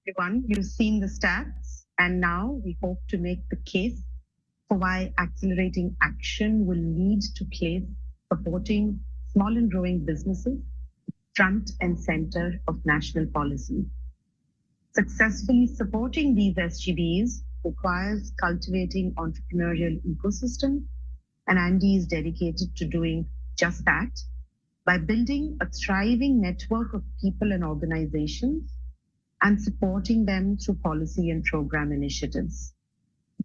everyone. You've seen the stats, and now we hope to make the case for why accelerating action will lead to place supporting small and growing businesses front and center of national policy. Successfully supporting these SGBs requires cultivating entrepreneurial ecosystem, and ANDE is dedicated to doing just that by building a thriving network of people and organizations and supporting them through policy and program initiatives.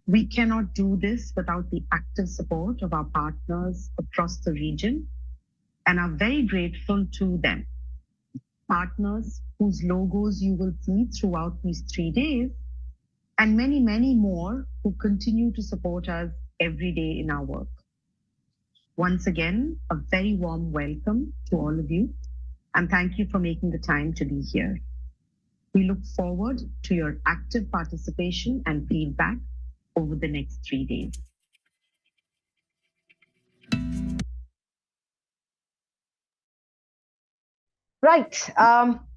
We cannot do this without the active support of our partners across the region and are very grateful to them. Partners whose logos you will see throughout these 3 days, and many, many more who continue to support us every day in our work. Once again, a very warm welcome to all of you, and thank you for making the time to be here. We look forward to your active participation and feedback over the next 3 days. Right.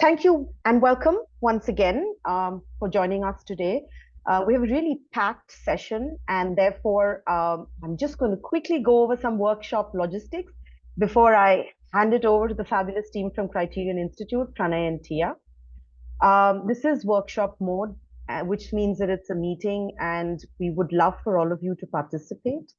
Thank you and welcome once again for joining us today. We have a really packed session, and therefore I'm just going to quickly go over some workshop logistics before I hand it over to the fabulous team from Criterion Institute, Pranay and Tia. This is workshop mode, which means that it's a meeting, and we would love for all of you to participate.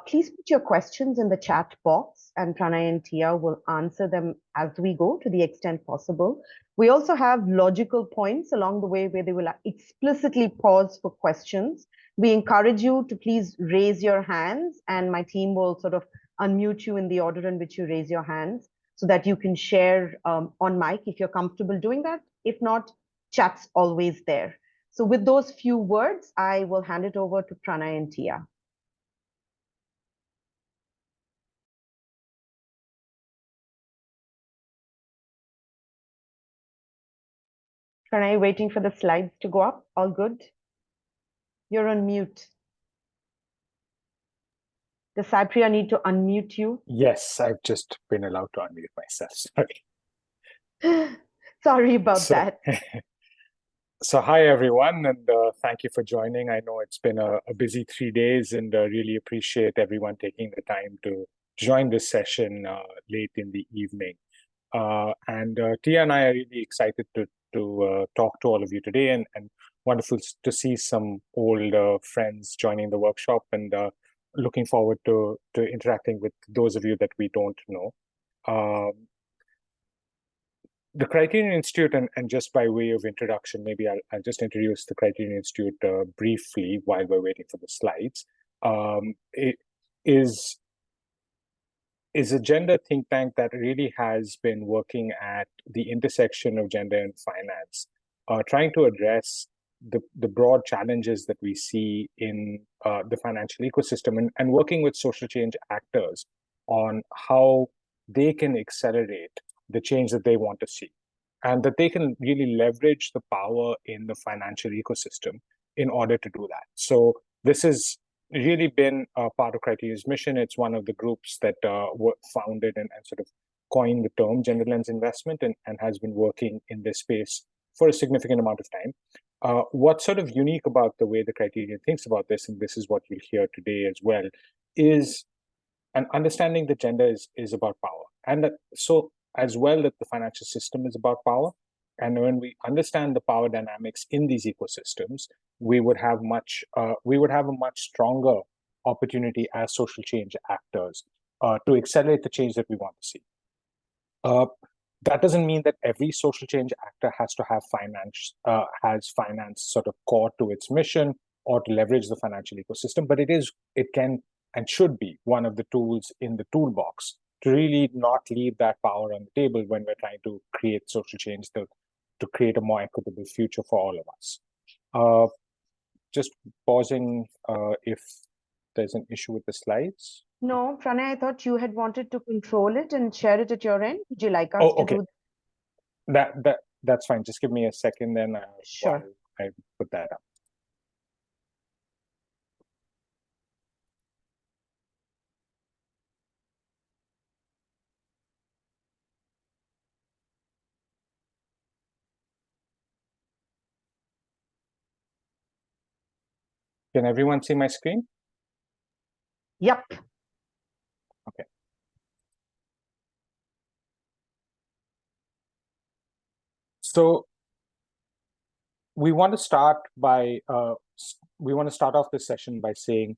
Please put your questions in the chat box, and Pranay and Tia will answer them as we go to the extent possible. We also have logical points along the way where they will explicitly pause for questions. We encourage you to please raise your hands, and my team will sort of unmute you in the order in which you raise your hands so that you can share on mic if you're comfortable doing that. If not, chat's always there. So with those few words, I will hand it over to Pranay and Tia. Pranay, waiting for the slides to go up. All good? You're on mute. Does Cypria need to unmute you? Yes, I've just been allowed to unmute myself. Sorry. Sorry about that. So hi, everyone, and thank you for joining. I know it's been a busy 3 days, and really appreciate everyone taking the time to join this session late in the evening. Tia and I are really excited to talk to all of you today, and wonderful to see some old friends joining the workshop, and looking forward to interacting with those of you that we don't know. The Criterion Institute, and just by way of introduction, maybe I'll just introduce the Criterion Institute briefly while we're waiting for the slides. It is a gender think tank that really has been working at the intersection of gender and finance, trying to address the broad challenges that we see in the financial ecosystem, and working with social change actors on how they can accelerate the change that they want to see, and that they can really leverage the power in the financial ecosystem in order to do that. So this has really been a part of Criterion's mission. It's one of the groups that were founded and sort of coined the term gender lens investment, and has been working in this space for a significant amount of time. What's sort of unique about the way the Criterion thinks about this, and this is what you'll hear today as well, is an understanding that gender is about power, and that so as well that the financial system is about power. And when we understand the power dynamics in these ecosystems, we would have a much stronger opportunity as social change actors to accelerate the change that we want to see. That doesn't mean that every social change actor has to have finance sort of core to its mission or to leverage the financial ecosystem, but it can and should be one of the tools in the toolbox to really not leave that power on the table when we're trying to create social change to create a more equitable future for all of us. Just pausing if there's an issue with the slides. No, Pranay, I thought you had wanted to control it and share it at your end. Would you like us to do that's fine. Just give me a second, then sure. I put that up. Can everyone see my screen? Yep. Okay. So we want to start off this session by saying,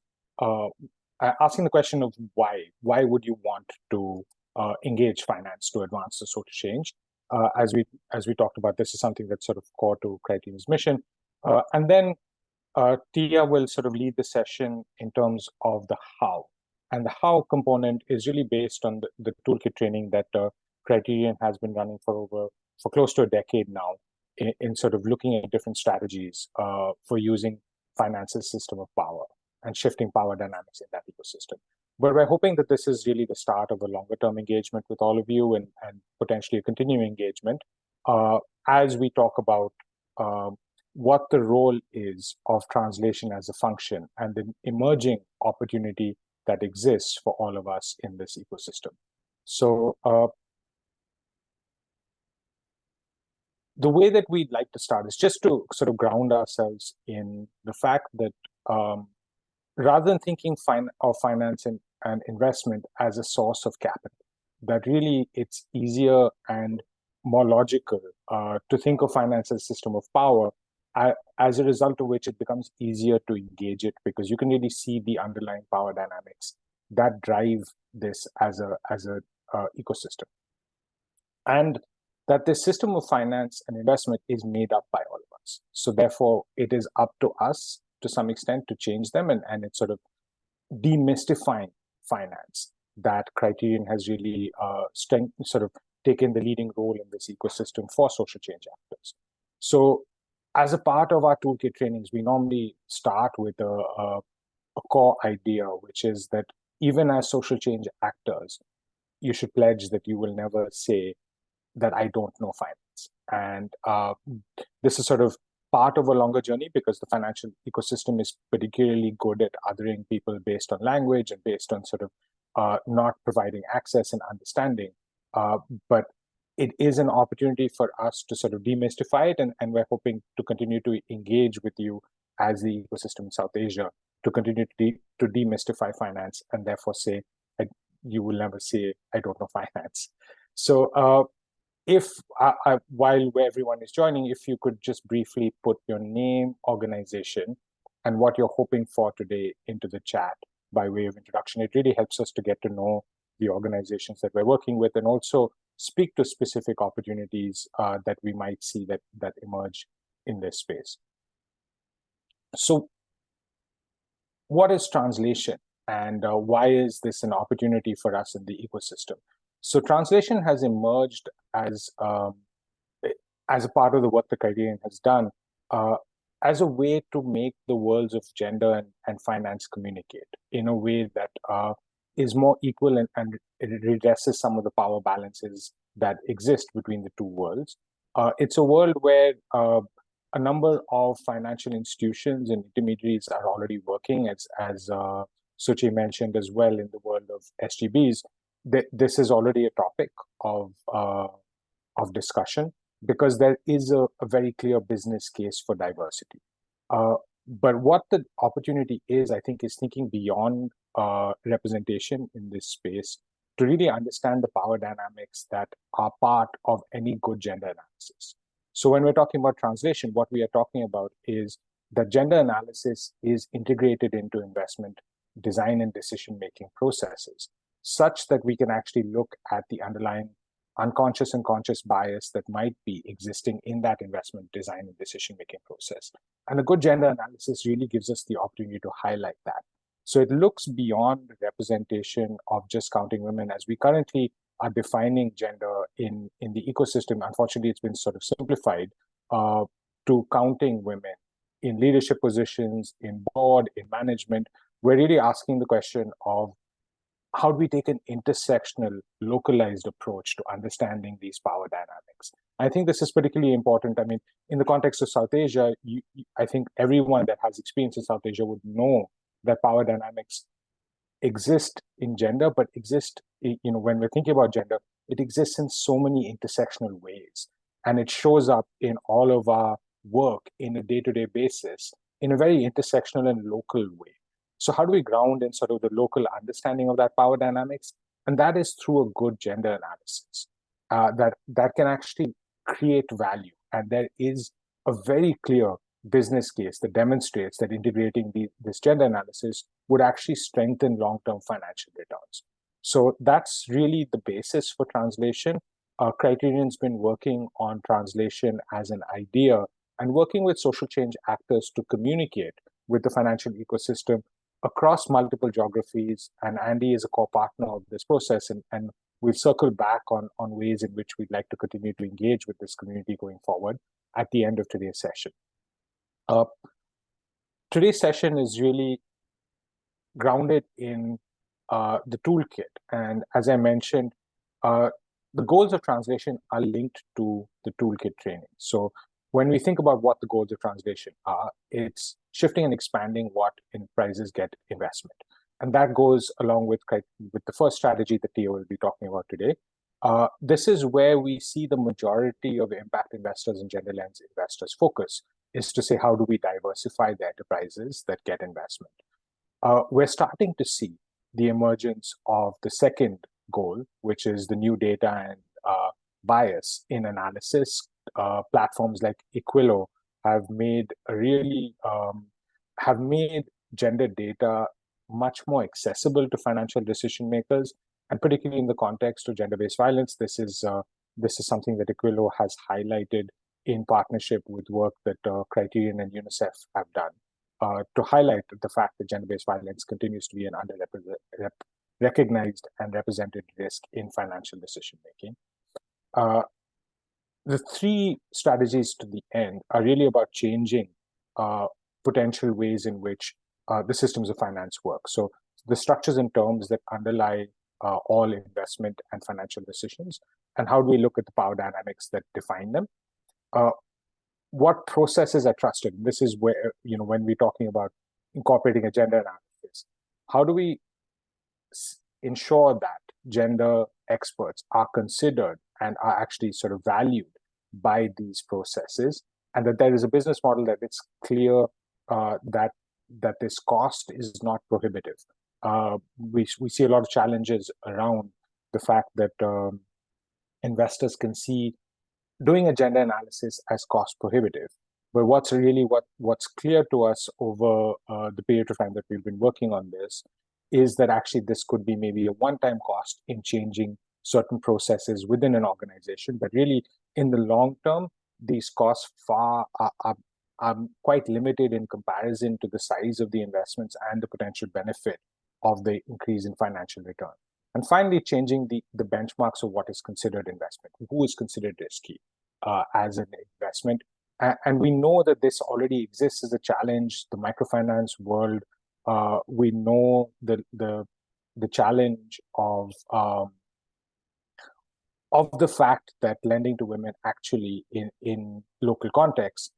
asking the question of why. Why would you want to engage finance to advance the social change? As we talked about, this is something that's sort of core to Criterion's mission. And then Tia will sort of lead the session in terms of the how. And the how component is really based on the toolkit training that Criterion has been running for close to a decade now in sort of looking at different strategies for using finance's system of power and shifting power dynamics in that ecosystem. But we're hoping that this is really the start of a longer term engagement with all of you and potentially a continuing engagement as we talk about what the role is of translation as a function and the emerging opportunity that exists for all of us in this ecosystem. So the way that we'd like to start is just to sort of ground ourselves in the fact that rather than thinking of finance and investment as a source of capital, that really it's easier and more logical to think of finance as a system of power, as a result of which it becomes easier to engage it because you can really see the underlying power dynamics that drive this as a ecosystem. And that this system of finance and investment is made up by all of us. So therefore, it is up to us to some extent to change them, and it's sort of demystifying finance that Criterion has really sort of taken the leading role in this ecosystem for social change actors. So as a part of our toolkit trainings, we normally start with a core idea, which is that even as social change actors, you should pledge that you will never say that I don't know finance. And this is sort of part of a longer journey because the financial ecosystem is particularly good at othering people based on language and based on sort of not providing access and understanding. But it is an opportunity for us to sort of demystify it, and we're hoping to continue to engage with you as the ecosystem in South Asia to continue to demystify finance and therefore say, you will never say, I don't know finance. So if while everyone is joining, if you could just briefly put your name, organization, and what you're hoping for today into the chat by way of introduction, it really helps us to get to know the organizations that we're working with and also speak to specific opportunities that we might see that emerge in this space. So what is translation and why is this an opportunity for us in the ecosystem? So translation has emerged as a part of the work that Criterion has done as a way to make the worlds of gender and finance communicate in a way that is more equal and it redresses some of the power balances that exist between the two worlds. It's a world where a number of financial institutions and intermediaries are already working, as Suchi mentioned as well, in the world of SGBs. This is already a topic of discussion because there is a very clear business case for diversity. But what the opportunity is, I think, is thinking beyond representation in this space to really understand the power dynamics that are part of any good gender analysis. So when we're talking about translation, what we are talking about is that gender analysis is integrated into investment design and decision-making processes, such that we can actually look at the underlying unconscious and conscious bias that might be existing in that investment design and decision-making process. And a good gender analysis really gives us the opportunity to highlight that. So it looks beyond the representation of just counting women, as we currently are defining gender in the ecosystem. Unfortunately, it's been sort of simplified to counting women in leadership positions, in board, in management. We're really asking the question of how do we take an intersectional, localized approach to understanding these power dynamics? I think this is particularly important. I mean, in the context of South Asia, I think everyone that has experience in South Asia would know that power dynamics exist in gender, but exist, when we're thinking about gender, it exists in so many intersectional ways. And it shows up in all of our work in a day-to-day basis in a very intersectional and local way. So how do we ground in sort of the local understanding of that power dynamics? And that is through a good gender analysis that can actually create value. And there is a very clear business case that demonstrates that integrating this gender analysis would actually strengthen long-term financial returns. So that's really the basis for translation. Criterion's been working on translation as an idea and working with social change actors to communicate with the financial ecosystem across multiple geographies. And ANDE is a core partner of this process. And we'll circle back on ways in which we'd like to continue to engage with this community going forward at the end of today's session. Today's session is really grounded in the toolkit. And as I mentioned, the goals of translation are linked to the toolkit training. So when we think about what the goals of translation are, it's shifting and expanding what enterprises get investment. And that goes along with the first strategy that Tia will be talking about today. This is where we see the majority of impact investors and gender lens investors focus, is to say, how do we diversify the enterprises that get investment? We're starting to see the emergence of the second goal, which is the new data and bias in analysis. Platforms like Equilo have made gender data much more accessible to financial decision makers, and particularly in the context of gender-based violence. This is something that Equilo has highlighted in partnership with work that Criterion and UNICEF have done to highlight the fact that gender-based violence continues to be an underrecognized and represented risk in financial decision making. The three strategies to the end are really about changing potential ways in which the systems of finance work. So the structures and terms that underlie all investment and financial decisions, and how do we look at the power dynamics that define them? What processes are trusted? This is where, when we're talking about incorporating a gender analysis, how do we ensure that gender experts are considered and are actually sort of valued by these processes, and that there is a business model that it's clear that this cost is not prohibitive. We see a lot of challenges around the fact that investors can see doing a gender analysis as cost prohibitive. But what's clear to us over the period of time that we've been working on this is that actually this could be maybe a one-time cost in changing certain processes within an organization, but really in the long term, these costs are quite limited in comparison to the size of the investments and the potential benefit of the increase in financial return. And finally, changing the benchmarks of what is considered investment, who is considered risky as an investment. And we know that this already exists as a challenge. The microfinance world, we know the challenge of the fact that lending to women actually in local contexts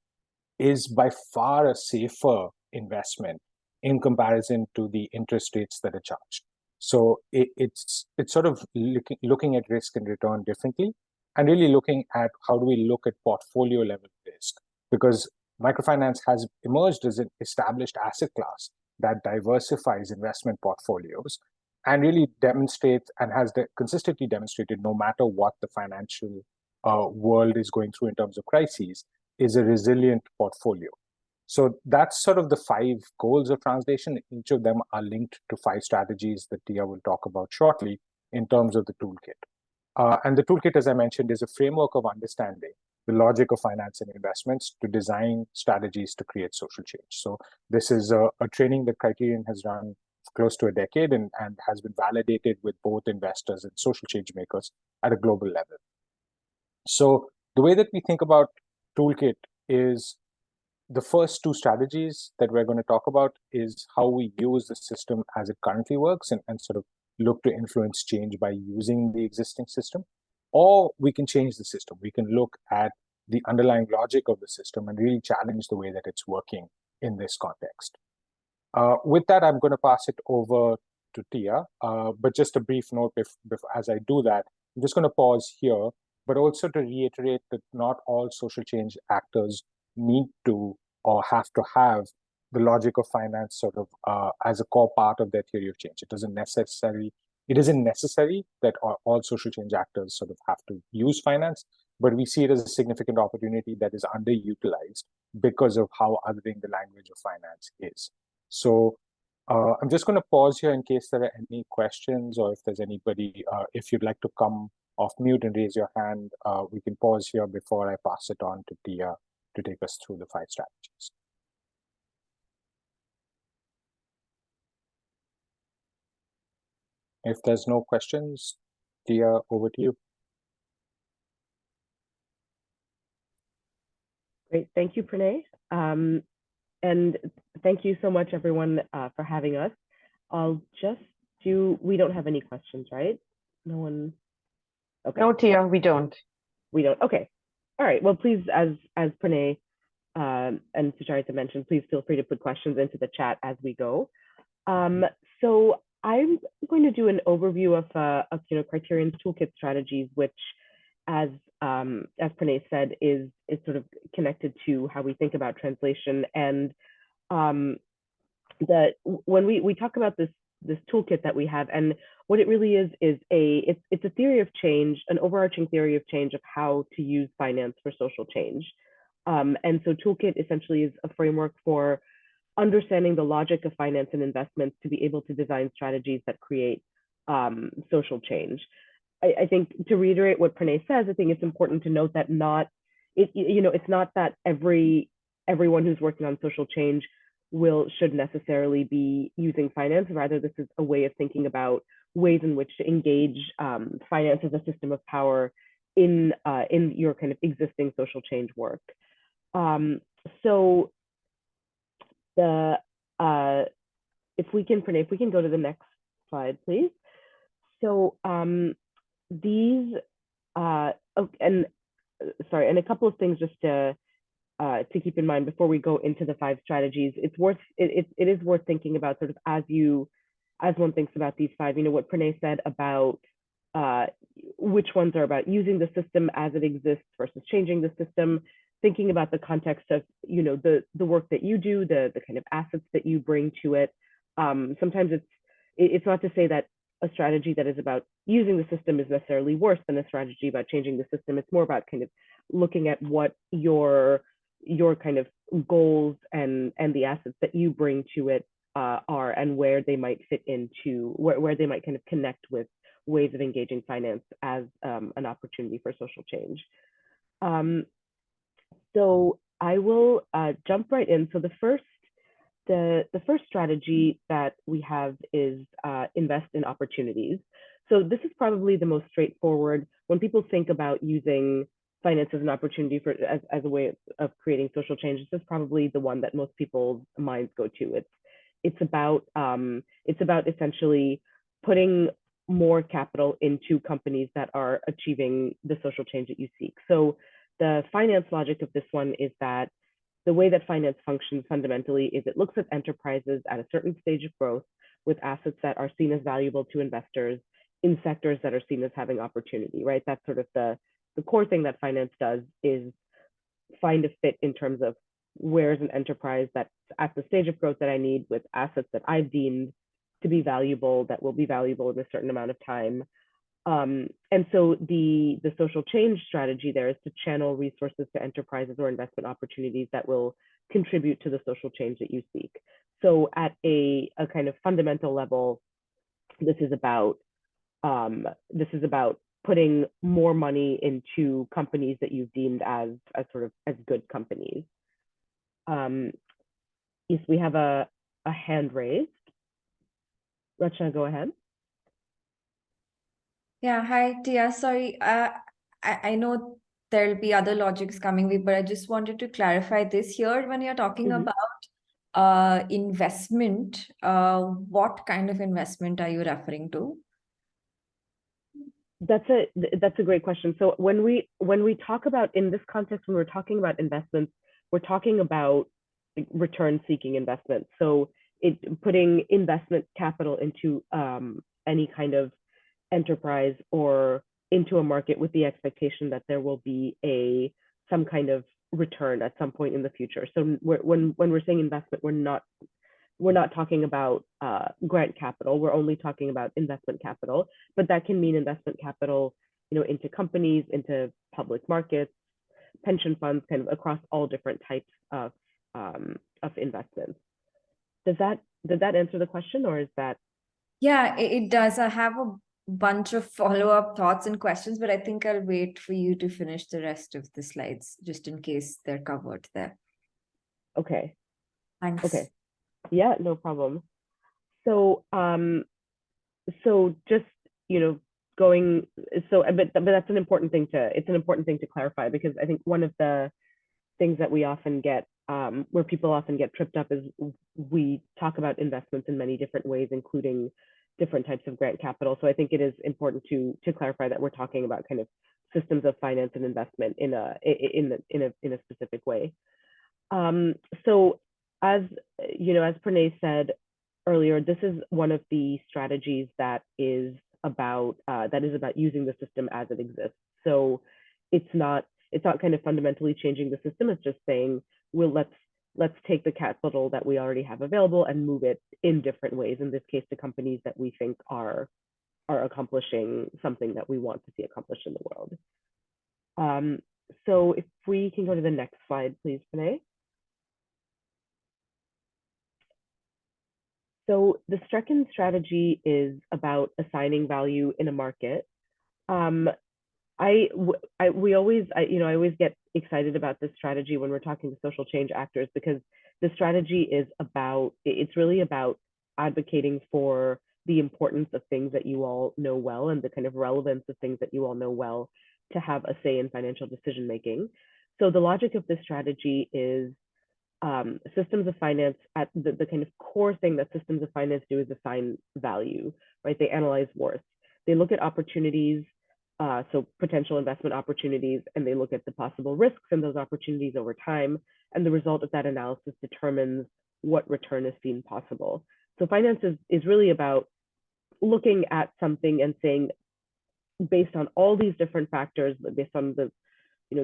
is by far a safer investment in comparison to the interest rates that are charged. So it's sort of looking at risk and return differently, and really looking at how do we look at portfolio level risk, because microfinance has emerged as an established asset class that diversifies investment portfolios and really demonstrates and has consistently demonstrated, no matter what the financial world is going through in terms of crises, is a resilient portfolio. So that's sort of the 5 goals of translation. Each of them are linked to 5 strategies that Tia will talk about shortly in terms of the toolkit. And the toolkit, as I mentioned, is a framework of understanding the logic of finance and investments to design strategies to create social change. So this is a training that Criterion has run for close to a decade and has been validated with both investors and social change makers at a global level. So the way that we think about toolkit is the first 2 strategies that we're going to talk about is how we use the system as it currently works and sort of look to influence change by using the existing system. Or we can change the system. We can look at the underlying logic of the system and really challenge the way that it's working in this context. With that, I'm going to pass it over to Tia. But just a brief note, as I do that, I'm just going to pause here, but also to reiterate that not all social change actors need to or have to have the logic of finance sort of as a core part of their theory of change. It isn't necessary that all social change actors sort of have to use finance, but we see it as a significant opportunity that is underutilized because of how othering the language of finance is. So I'm just going to pause here in case there are any questions, or if there's anybody, if you'd like to come off mute and raise your hand, we can pause here before I pass it on to Tia to take us through the 5 strategies. If there's no questions, Tia, over to you. Great, thank you, Pranay. And thank you so much, everyone, for having us. We don't have any questions, right? No one? Okay. No, Tia, we don't. We don't, okay. All right, well, please, as Pranay and Sucharita mentioned, please feel free to put questions into the chat as we go. So I'm going to do an overview of Criterion's toolkit strategies, which, as Pranay said, is sort of connected to how we think about translation. And that when we talk about this toolkit that we have, and what it really is it's a theory of change, an overarching theory of change of how to use finance for social change. And so toolkit essentially is a framework for understanding the logic of finance and investments to be able to design strategies that create social change. I think, to reiterate what Pranay says, I think it's important to note that it's not that everyone who's working on social change should necessarily be using finance. Rather, this is a way of thinking about ways in which to engage finance as a system of power in your kind of existing social change work. So if we can go to the next slide, please. So these and a couple of things just to keep in mind before we go into the 5 strategies. It is worth thinking about, sort of as one thinks about these 5. What Pranay said about which ones are about using the system as it exists versus changing the system. Thinking about the context of the work that you do, the kind of assets that you bring to it. Sometimes it's not to say that a strategy that is about using the system is necessarily worse than a strategy about changing the system. It's more about kind of looking at what your kind of goals and the assets that you bring to it are, and where they might fit into, where they might kind of connect with ways of engaging finance as an opportunity for social change. So I will jump right in. So the first strategy that we have is invest in opportunities. So this is probably the most straightforward. When people think about using finance as an opportunity as a way of creating social change, this is probably the one that most people's minds go to. It's about essentially putting more capital into companies that are achieving the social change that you seek. So the finance logic of this one is that the way that finance functions fundamentally is it looks at enterprises at a certain stage of growth with assets that are seen as valuable to investors in sectors that are seen as having opportunity, right? That's sort of the core thing that finance does, is find a fit in terms of where's an enterprise that's at the stage of growth that I need with assets that I've deemed to be valuable, that will be valuable in a certain amount of time. And so the social change strategy there is to channel resources to enterprises or investment opportunities that will contribute to the social change that you seek. So at a kind of fundamental level, this is about putting more money into companies that you've deemed as good companies. Yes, we have a hand raised. Rachna, go ahead. Yeah, hi, Tia. Sorry, I know there'll be other logics coming, but I just wanted to clarify this here. When you're talking about investment, what kind of investment are you referring to? That's a great question. So when we talk about, in this context, when we're talking about investments, we're talking about return-seeking investments. So putting investment capital into any kind of enterprise or into a market with the expectation that there will be some kind of return at some point in the future. So when we're saying investment, we're not talking about grant capital. We're only talking about investment capital, but that can mean investment capital, into companies, into public markets, pension funds, kind of across all different types of investments. Did that answer the question, or is that? Yeah, it does. I have a bunch of follow-up thoughts and questions, but I think I'll wait for you to finish the rest of the slides, just in case they're covered there. Okay. Thanks. Okay. Yeah, no problem. So, just, but that's an important thing to clarify, because I think one of the things that we often get, where people often get tripped up, is we talk about investments in many different ways, including different types of grant capital. So I think it is important to clarify that we're talking about kind of systems of finance and investment in a specific way. So as Pranay said earlier, this is one of the strategies that is about using the system as it exists. So it's not kind of fundamentally changing the system. It's just saying, well, let's take the capital that we already have available and move it in different ways. In this case, to companies that we think are accomplishing something that we want to see accomplished in the world. So if we can go to the next slide, please, Pranay. So the Strecken strategy is about assigning value in a market. I always get excited about this strategy when we're talking to social change actors, because the strategy it's really about advocating for the importance of things that you all know well, and the kind of relevance of things that you all know well, to have a say in financial decision making. So the logic of this strategy is systems of finance, at the kind of core thing that systems of finance do is assign value, right? They analyze worth. They look at opportunities, so potential investment opportunities, and they look at the possible risks in those opportunities over time. And the result of that analysis determines what return is seen possible. So finance is really about looking at something and saying, based on all these different factors, based on the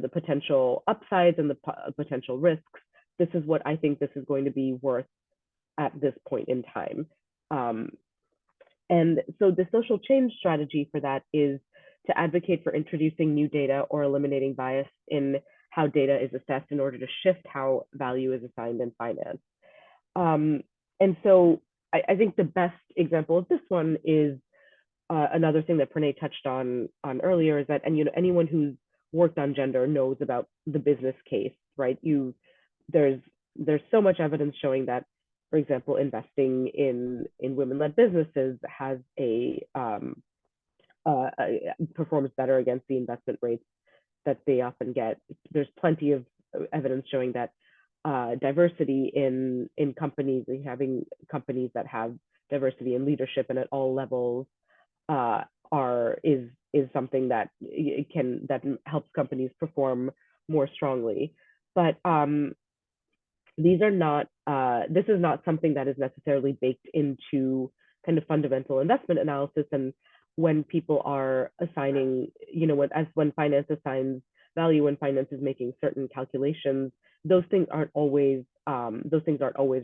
potential upsides and the potential risks, this is what I think this is going to be worth at this point in time. And so the social change strategy for that is to advocate for introducing new data or eliminating bias in how data is assessed in order to shift how value is assigned in finance. And so I think the best example of this one is another thing that Pranay touched on earlier, is that, and anyone who's worked on gender knows about the business case, right? There's so much evidence showing that, for example, investing in women-led businesses has performs better against the investment rates that they often get. There's plenty of evidence showing that diversity in companies, and having companies that have diversity in leadership and at all levels is something that helps companies perform more strongly. But this is not something that is necessarily baked into kind of fundamental investment analysis. And when people are assigning, when finance assigns value, when finance is making certain calculations, those things aren't always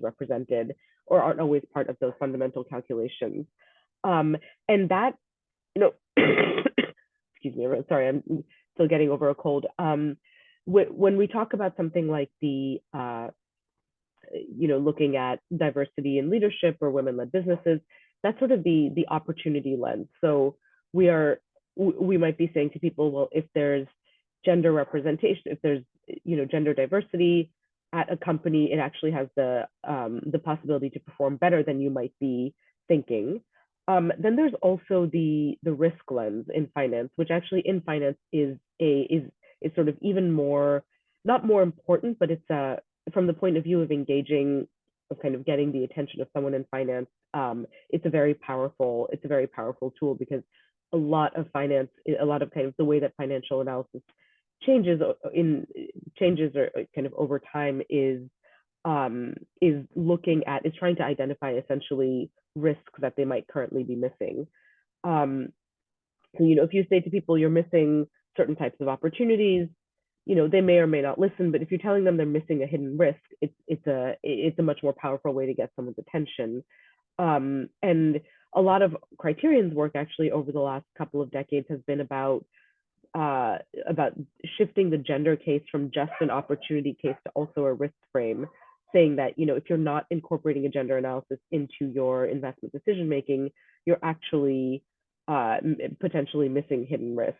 represented, or aren't always part of those fundamental calculations. And that, excuse me, sorry, I'm still getting over a cold. When we talk about something like the looking at diversity in leadership or women-led businesses, that's sort of the opportunity lens. So we might be saying to people, well, if there's gender representation, if there's gender diversity at a company, it actually has the possibility to perform better than you might be thinking. Then there's also the risk lens in finance, which actually in finance is sort of even more, not more important, but it's from the point of view of engaging, of kind of getting the attention of someone in finance. It's a very powerful tool, because a lot of kind of the way that financial analysis changes or kind of over time is trying to identify essentially risks that they might currently be missing. So, if you say to people, you're missing certain types of opportunities, they may or may not listen, but if you're telling them they're missing a hidden risk, it's a much more powerful way to get someone's attention. And a lot of Criterion's work actually over the last couple of decades has been about shifting the gender case from just an opportunity case to also a risk frame, saying that, if you're not incorporating a gender analysis into your investment decision making, you're actually potentially missing hidden risks.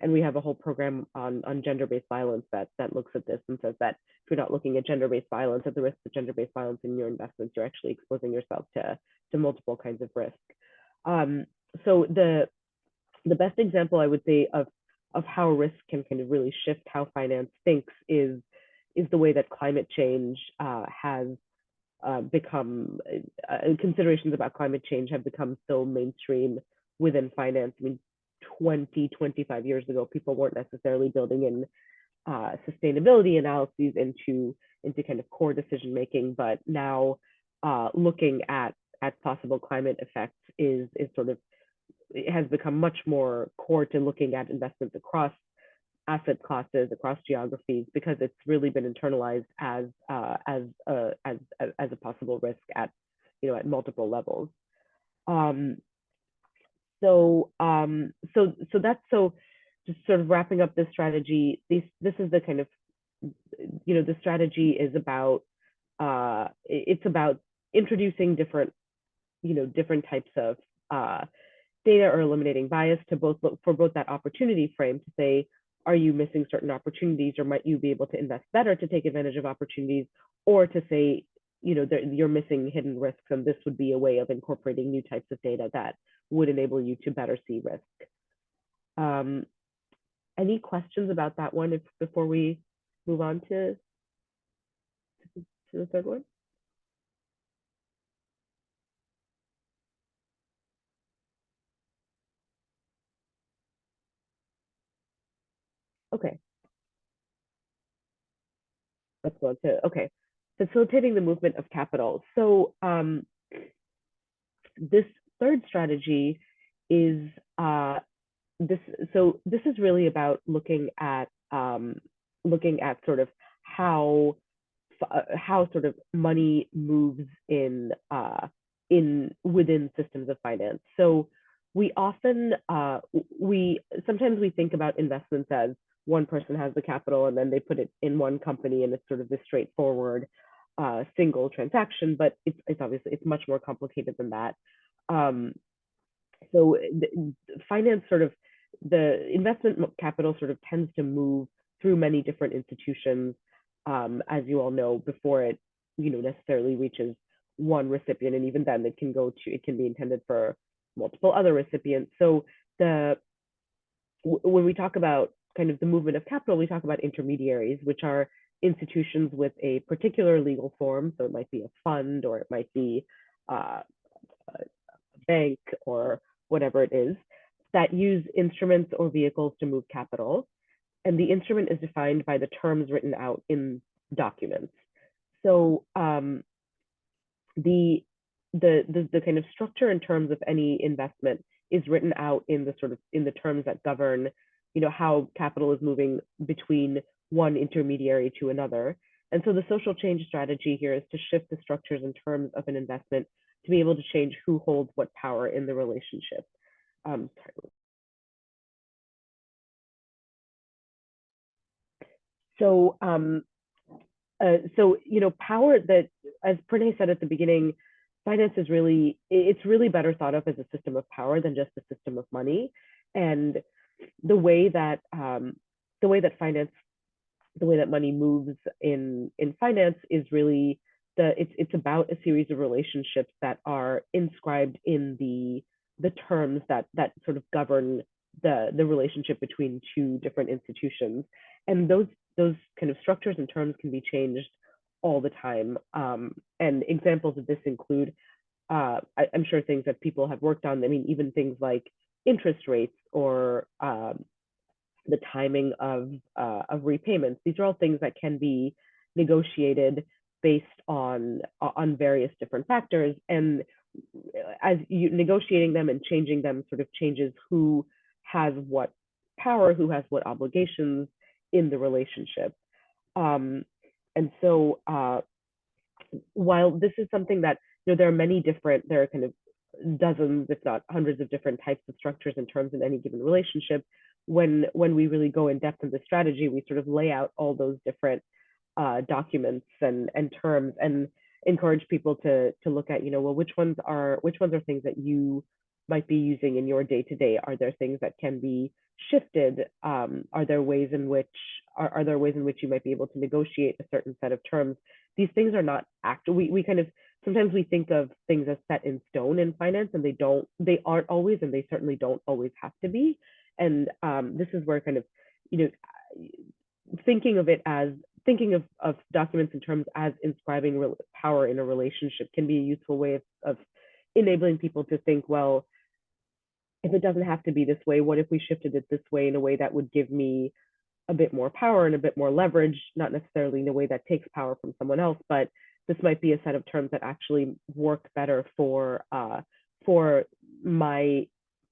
And we have a whole program on gender-based violence that looks at this and says that if you're not looking at gender-based violence, at the risk of gender-based violence in your investments, you're actually exposing yourself to multiple kinds of risk. So the best example I would say of how risk can kind of really shift how finance thinks is the way that climate change has become, considerations about climate change have become so mainstream within finance. I mean, 25 years ago, people weren't necessarily building in sustainability analyses into kind of core decision making, but now looking at possible climate effects is sort of, it has become much more core to looking at investments across asset classes, across geographies, because it's really been internalized as a possible risk at multiple levels. So that's, so just sort of wrapping up this strategy. This is the kind of, the strategy is about, it's about introducing different types of data or eliminating bias to both that opportunity frame to say, are you missing certain opportunities, or might you be able to invest better to take advantage of opportunities, or to say, you're missing hidden risks, and this would be a way of incorporating new types of data that would enable you to better see risk. Any questions about that one before we move on to the third one? Okay. Let's go to, okay. Facilitating the movement of capital. So this third strategy is this is really about looking at sort of how sort of money moves in within systems of finance. So we often sometimes we think about investments as one person has the capital and then they put it in one company, and it's sort of this straightforward single transaction, but it's obviously, it's much more complicated than that. So finance sort of, the investment capital sort of tends to move through many different institutions, as you all know, before it necessarily reaches one recipient, and even then it can be intended for multiple other recipients. So when we talk about kind of the movement of capital, we talk about intermediaries, which are institutions with a particular legal form. So it might be a fund, or it might be a bank, or whatever it is, that use instruments or vehicles to move capital. And the instrument is defined by the terms written out in documents. So the kind of structure in terms of any investment is written out in the terms that govern how capital is moving between one intermediary to another. And so the social change strategy here is to shift the structures in terms of an investment to be able to change who holds what power in the relationship. So power, that, as Pranay said at the beginning, finance is really better thought of as a system of power than just a system of money. And the way that money moves in finance is really it's about a series of relationships that are inscribed in the terms that sort of govern the relationship between two different institutions. And those kind of structures and terms can be changed all the time. And examples of this include, I'm sure, things that people have worked on. I mean, even things like interest rates, or the timing of repayments. These are all things that can be negotiated based on various different factors. And as you negotiating them and changing them sort of changes who has what power, who has what obligations in the relationship. And so while this is something that, there are many different, there are kind of dozens, if not hundreds of different types of structures and terms in any given relationship, when we really go in depth in the strategy, we sort of lay out all those different documents and terms, and encourage people to look at, well, which ones are things that you might be using in your day-to-day? Are there things that can be shifted? Are there ways in which you might be able to negotiate a certain set of terms? These things are not we kind of, sometimes we think of things as set in stone in finance, and they aren't always, and they certainly don't always have to be. And this is where kind of, thinking of documents in terms as inscribing power in a relationship can be a useful way of enabling people to think, well, if it doesn't have to be this way, what if we shifted it this way, in a way that would give me a bit more power and a bit more leverage, not necessarily in a way that takes power from someone else, but this might be a set of terms that actually work better for my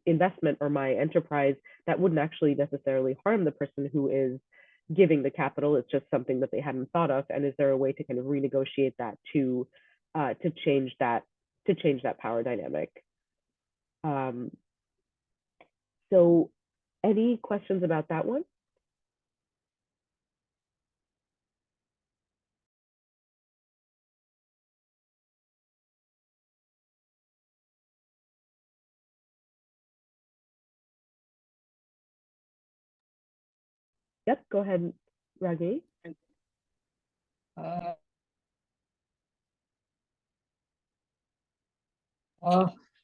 investment or my enterprise, that wouldn't actually necessarily harm the person who is giving the capital. It's just something that they hadn't thought of. And is there a way to kind of renegotiate that to change that power dynamic? So any questions about that one? Yep, go ahead, Ragini.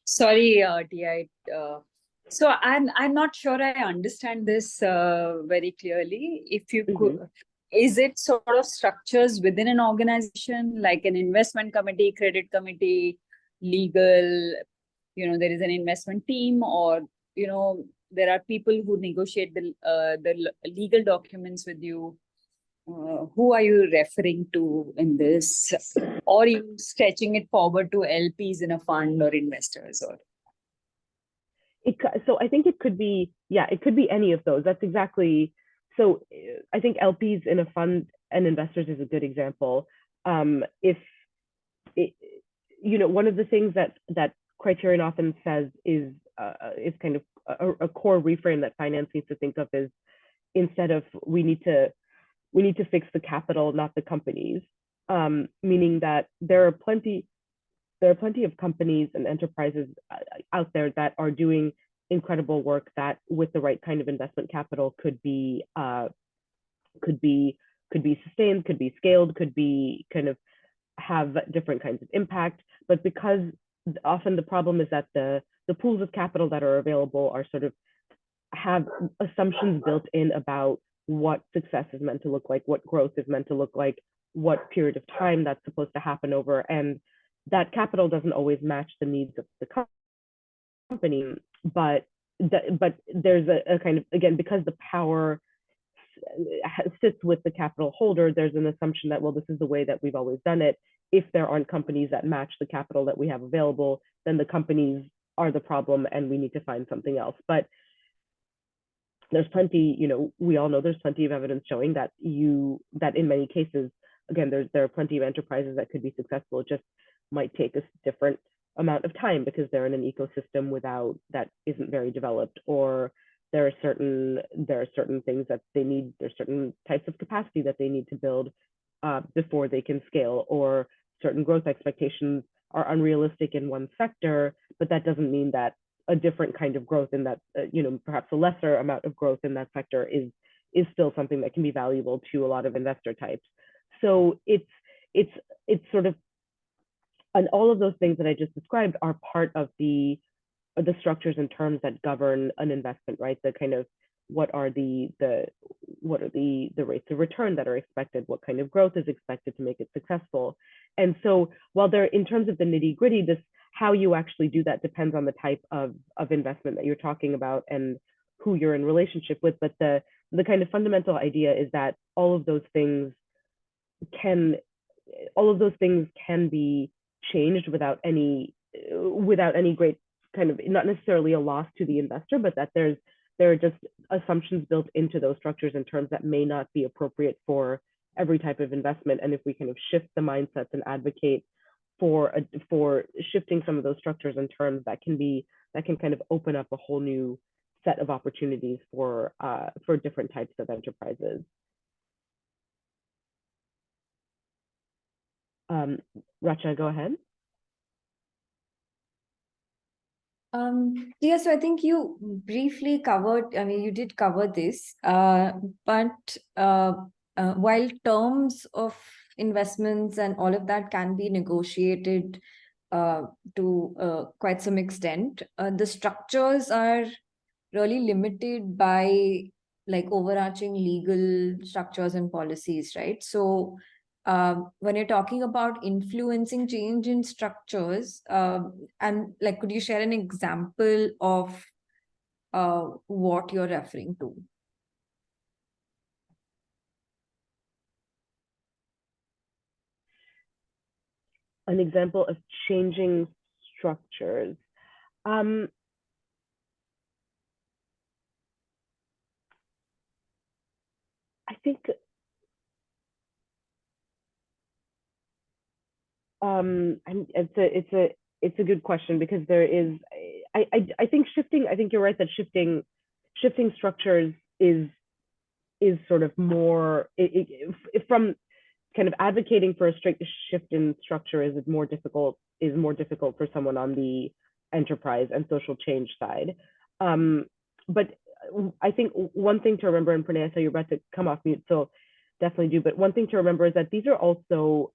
Sorry, Ti. So I'm not sure I understand this very clearly. If you could, is it sort of structures within an organization, like an investment committee, credit committee, legal? There is an investment team, or there are people who negotiate the legal documents with you. Who are you referring to in this, or are you stretching it forward to LPs in a fund or investors? Or so I think it could be, it could be any of those. That's exactly. So I think LPs in a fund and investors is a good example. If it, one of the things that Criterion often says is kind of a core reframe that finance needs to think of is, instead of we need to fix the capital, not the companies, meaning that there are plenty of companies and enterprises out there that are doing incredible work that, with the right kind of investment capital, could be sustained, could be scaled, could be kind of have different kinds of impact. But because often the problem is that the pools of capital that are available are sort of have assumptions built in about what success is meant to look like, what growth is meant to look like, what period of time that's supposed to happen over, and that capital doesn't always match the needs of the company. But there's a kind of, again, because the power sits with the capital holder, there's an assumption that, well, this is the way that we've always done it. If there aren't companies that match the capital that we have available, then the companies are the problem and we need to find something else. But there's plenty, we all know there's plenty of evidence showing that in many cases, again, there are plenty of enterprises that could be successful. It just might take a different amount of time because they're in an ecosystem that isn't very developed, or there are certain things that they need, there's certain types of capacity that they need to build before they can scale, or certain growth expectations are unrealistic in one sector, but that doesn't mean that a different kind of growth in that, perhaps a lesser amount of growth in that sector is still something that can be valuable to a lot of investor types. So it's sort of, and all of those things that I just described are part of the structures and terms that govern an investment, right? The kind of, what are the rates of return that are expected? What kind of growth is expected to make it successful? And so while in terms of the nitty gritty, how you actually do that depends on the type of investment that you're talking about and who you're in relationship with. But the kind of fundamental idea is that all of those things can be changed without any great kind of, not necessarily a loss to the investor, but that there are just assumptions built into those structures in terms that may not be appropriate for every type of investment. And if we kind of shift the mindsets and advocate for shifting some of those structures and terms, that can kind of open up a whole new set of opportunities for different types of enterprises. Racha, go ahead. Yeah, so I think you briefly covered, I mean, you did cover this, but while terms of investments and all of that can be negotiated to quite some extent, the structures are really limited by like overarching legal structures and policies, right? So when you're talking about influencing change in structures, and like, could you share an example of what you're referring to? An example of changing structures. I think it's a good question, because there is I think shifting. I think you're right that shifting structures is sort of more from kind of advocating for a strict shift in structure is more difficult for someone on the enterprise and social change side. But I think one thing to remember, and Pranay, I saw you're about to come off mute, so definitely do. But one thing to remember is that these are also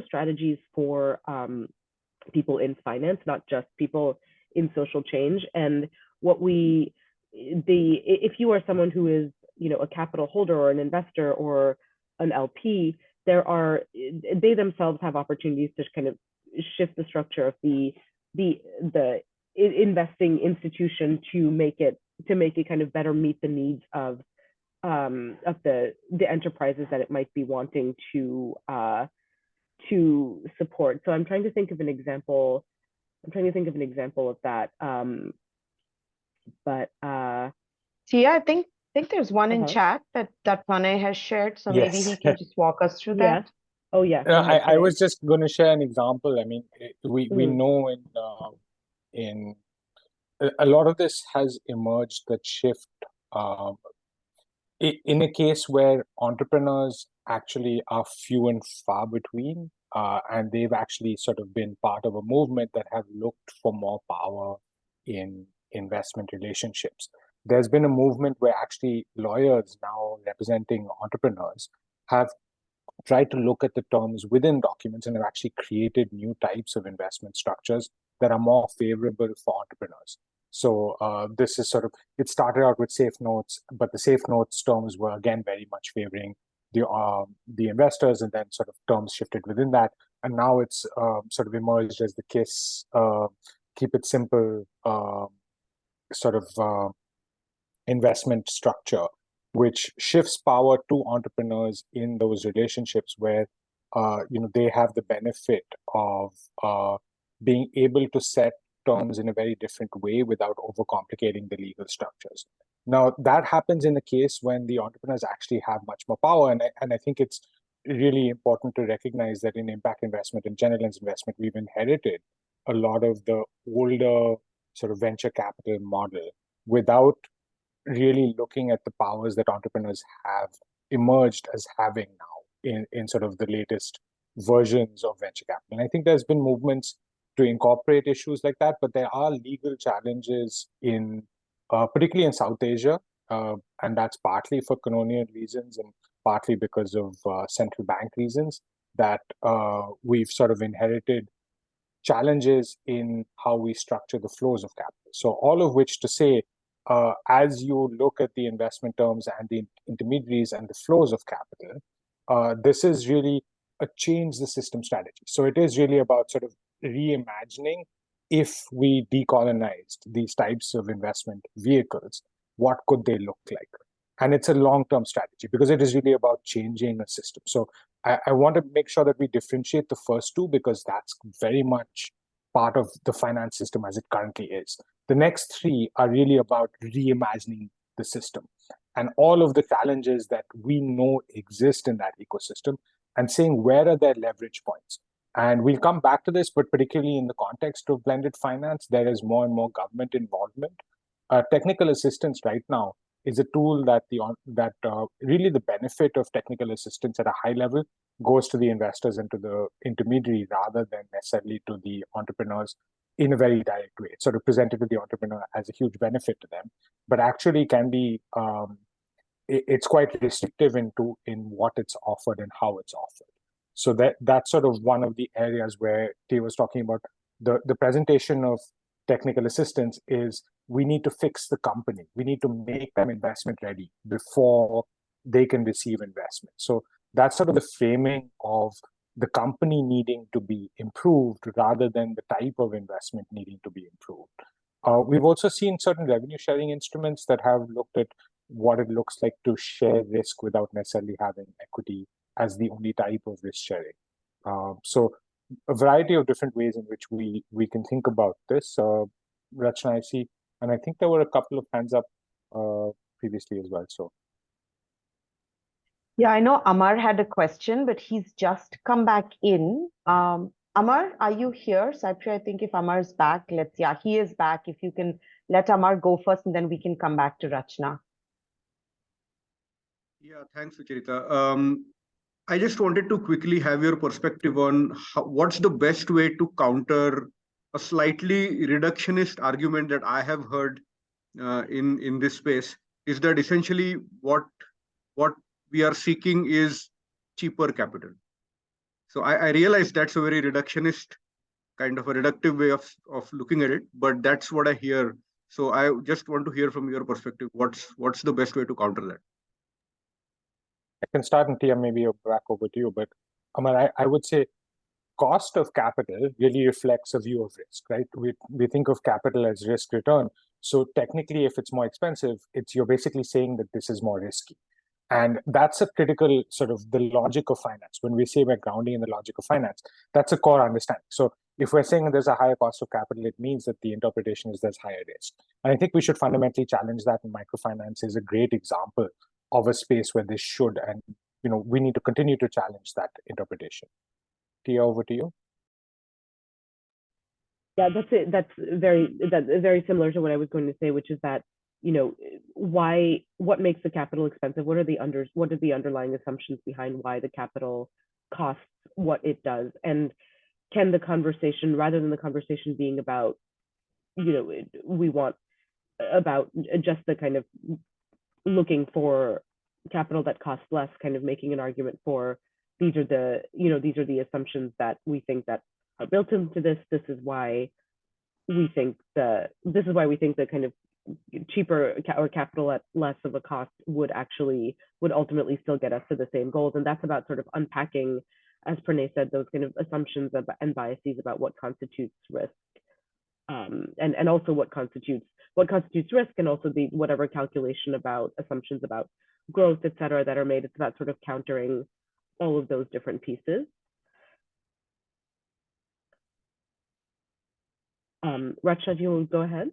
strategies for people in finance, not just people in social change. And if you are someone who is, you know, a capital holder or an investor or an LP, they themselves have opportunities to kind of shift the structure of the investing institution to make it kind of better meet the needs of the enterprises that it might be wanting to support. So I'm trying to think of an example. Of that. Tia, I think there's one in chat that Pranay has shared. So maybe he can just walk us through that. Oh yeah. I was just going to share an example. I mean, we know in a lot of this has emerged, that shift in a case where entrepreneurs actually are few and far between, and they've actually sort of been part of a movement that have looked for more power in investment relationships. There's been a movement where actually lawyers now representing entrepreneurs have tried to look at the terms within documents and have actually created new types of investment structures that are more favorable for entrepreneurs. So this is sort of, it started out with safe notes, but the safe notes terms were again very much favoring the investors, and then sort of terms shifted within that. And now it's sort of emerged as the KISS, keep it simple, sort of investment structure, which shifts power to entrepreneurs in those relationships where they have the benefit of being able to set terms in a very different way without overcomplicating the legal structures. Now, that happens in a case when the entrepreneurs actually have much more power. And I think it's really important to recognize that in impact investment and general investment, we've inherited a lot of the older sort of venture capital model without really looking at the powers that entrepreneurs have emerged as having now in sort of the latest versions of venture capital. And I think there's been movements to incorporate issues like that, but there are legal challenges particularly in South Asia, and that's partly for colonial reasons and partly because of central bank reasons, that we've sort of inherited challenges in how we structure the flows of capital. So all of which to say, as you look at the investment terms and the intermediaries and the flows of capital, this is really a change the system strategy. So it is really about sort of reimagining, if we decolonized these types of investment vehicles, what could they look like? And it's a long-term strategy because it is really about changing a system. So I want to make sure that we differentiate the first two, because that's very much part of the finance system as it currently is. The next three are really about reimagining the system and all of the challenges that we know exist in that ecosystem, and saying where are their leverage points. And we'll come back to this, but particularly in the context of blended finance, there is more and more government involvement. Technical assistance right now is a tool that really the benefit of technical assistance at a high level goes to the investors and to the intermediary rather than necessarily to the entrepreneurs in a very direct way. It's sort of presented to the entrepreneur as a huge benefit to them, but actually can be it's quite restrictive in what it's offered and how it's offered. So that's sort of one of the areas where Tia was talking about the presentation of technical assistance is we need to fix the company. We need to make them investment ready before they can receive investment. So that's sort of the framing of the company needing to be improved rather than the type of investment needing to be improved. We've also seen certain revenue sharing instruments that have looked at what it looks like to share risk without necessarily having equity as the only type of risk sharing. So a variety of different ways in which we can think about this. Rachna, I see, and I think there were a couple of hands up previously as well. So. Yeah, I know Amar had a question, but he's just come back in. Amar, are you here? Saipri, I think if Amar's back, he is back. If you can let Amar go first, and then we can come back to Rachna. Yeah, thanks, Sucharita. I just wanted to quickly have your perspective on what's the best way to counter a slightly reductionist argument that I have heard in this space, is that essentially what we are seeking is cheaper capital. So I realize that's a very reductionist, kind of a reductive way of looking at it, but that's what I hear. So I just want to hear from your perspective, what's the best way to counter that? I can start, and Tia, maybe back over to you, but Amar, I would say cost of capital really reflects a view of risk, right? We think of capital as risk return. So technically, if it's more expensive, you're basically saying that this is more risky. And that's a critical sort of the logic of finance. When we say we're grounding in the logic of finance, that's a core understanding. So if we're saying there's a higher cost of capital, it means that the interpretation is there's higher risk. And I think we should fundamentally challenge that, and microfinance is a great example of a space where this should, and we need to continue to challenge that interpretation. Tia, over to you. Yeah, that's it. That's very similar to what I was going to say, which is that what makes the capital expensive? What are the underlying assumptions behind why the capital costs what it does? And can the conversation, rather than the conversation being about, we want about just the kind of looking for capital that costs less, kind of making an argument for these are the assumptions that we think that are built into this. This is why we think the kind of cheaper or capital at less of a cost would ultimately still get us to the same goals. And that's about sort of unpacking, as Pranay said, those kind of assumptions and biases about what constitutes risk, and also what constitutes risk, and also the whatever calculation about assumptions about growth, et cetera, that are made. It's about sort of countering all of those different pieces. Rachna, do you want to go ahead?